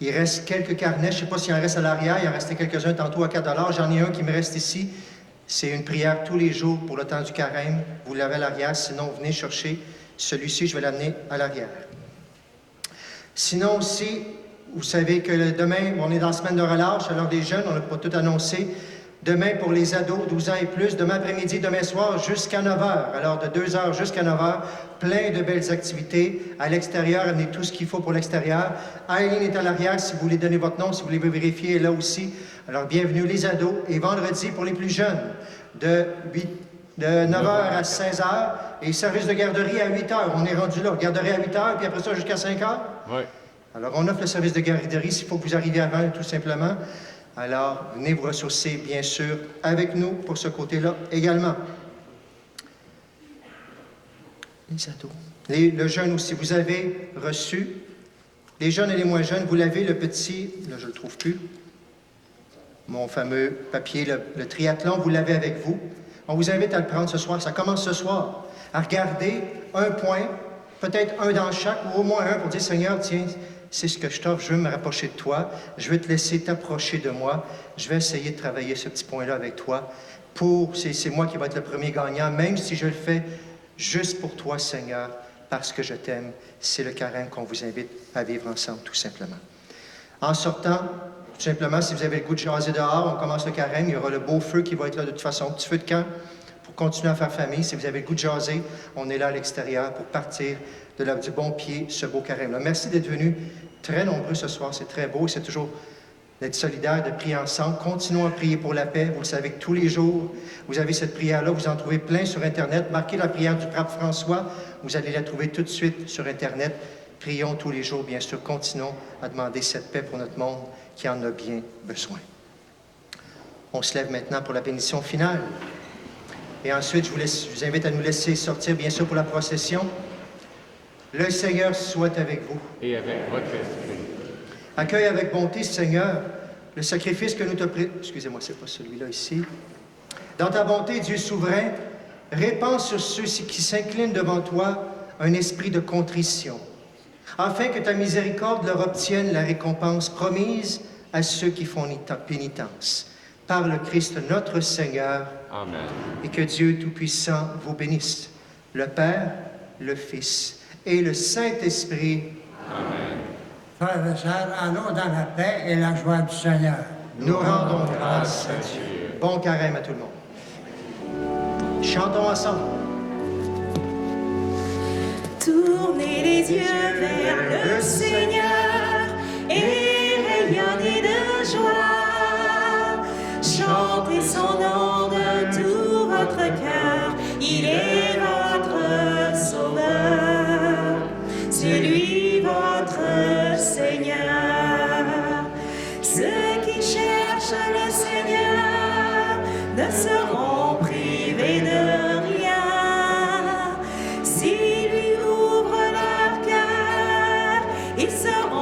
Il reste quelques carnets. Je ne sais pas s'il en reste à l'arrière. Il en restait quelques-uns tantôt à 4 $. J'en ai un qui me reste ici. C'est une prière tous les jours pour le temps du carême. Vous l'avez à l'arrière. Sinon, venez chercher celui-ci. Je vais l'amener à l'arrière. Sinon aussi, vous savez que demain, on est dans la semaine de relâche. Alors des jeunes, on n'a pas tout annoncé. Demain, pour les ados, 12 ans et plus, demain après-midi, demain soir, jusqu'à 9 h. Alors, de 2 h jusqu'à 9 h, plein de belles activités. À l'extérieur, amenez tout ce qu'il faut pour l'extérieur. Aileen est à l'arrière, si vous voulez donner votre nom, si vous voulez vérifier, là aussi. Alors, bienvenue les ados. Et vendredi, pour les plus jeunes, de 9 h à 16 h. Et service de garderie à 8 h. On est rendu là. Garderie à 8 h, puis après ça, jusqu'à 5 h. Oui. Alors, on offre le service de garderie s'il faut que vous arriviez avant, tout simplement. Alors, venez vous ressourcer, bien sûr, avec nous pour ce côté-là également. Les ados. Le jeûne aussi, vous avez reçu. Les jeunes et les moins jeunes, vous l'avez, le petit, là je ne le trouve plus, mon fameux papier, le triathlon, vous l'avez avec vous. On vous invite à le prendre ce soir. Ça commence ce soir. À regarder un point, peut-être un dans chaque, ou au moins un pour dire, Seigneur, tiens, c'est ce que je t'offre, je veux me rapprocher de toi, je veux te laisser t'approcher de moi, je vais essayer de travailler ce petit point-là avec toi. C'est moi qui vais être le premier gagnant, même si je le fais juste pour toi, Seigneur, parce que je t'aime. C'est le carême qu'on vous invite à vivre ensemble, tout simplement. En sortant, tout simplement, si vous avez le goût de jaser dehors, on commence le carême, il y aura le beau feu qui va être là de toute façon, petit feu de camp, pour continuer à faire famille. Si vous avez le goût de jaser, on est là à l'extérieur pour partir du bon pied ce beau carême-là. Merci d'être venus très nombreux ce soir, c'est très beau, c'est toujours d'être solidaire, de prier ensemble. Continuons à prier pour la paix, vous le savez que tous les jours, vous avez cette prière-là, vous en trouvez plein sur Internet. Marquez la prière du pape François, vous allez la trouver tout de suite sur Internet. Prions tous les jours, bien sûr, continuons à demander cette paix pour notre monde qui en a bien besoin. On se lève maintenant pour la bénédiction finale. Et ensuite, je vous invite à nous laisser sortir, bien sûr, pour la procession. Le Seigneur soit avec vous. Et avec votre esprit. Accueille avec bonté, Seigneur, le sacrifice que nous te présentons. Excusez-moi, c'est pas celui-là ici. Dans ta bonté, Dieu souverain, répands sur ceux qui s'inclinent devant toi un esprit de contrition, afin que ta miséricorde leur obtienne la récompense promise à ceux qui font pénitence. Par le Christ notre Seigneur. Amen. Et que Dieu Tout-Puissant vous bénisse, le Père, le Fils et le Saint-Esprit. Amen. Frères et sœurs, allons dans la paix et la joie du Seigneur. Nous rendons grâce à Dieu. Bon carême à tout le monde. Chantons ensemble. Tournez les yeux vers le Seigneur et rayonnez de joie. Chantez son nom de tout votre cœur, il est votre Sauveur, celui votre Seigneur. Ceux qui cherchent le Seigneur ne seront privés de rien. S'ils lui ouvrent leur cœur, ils seront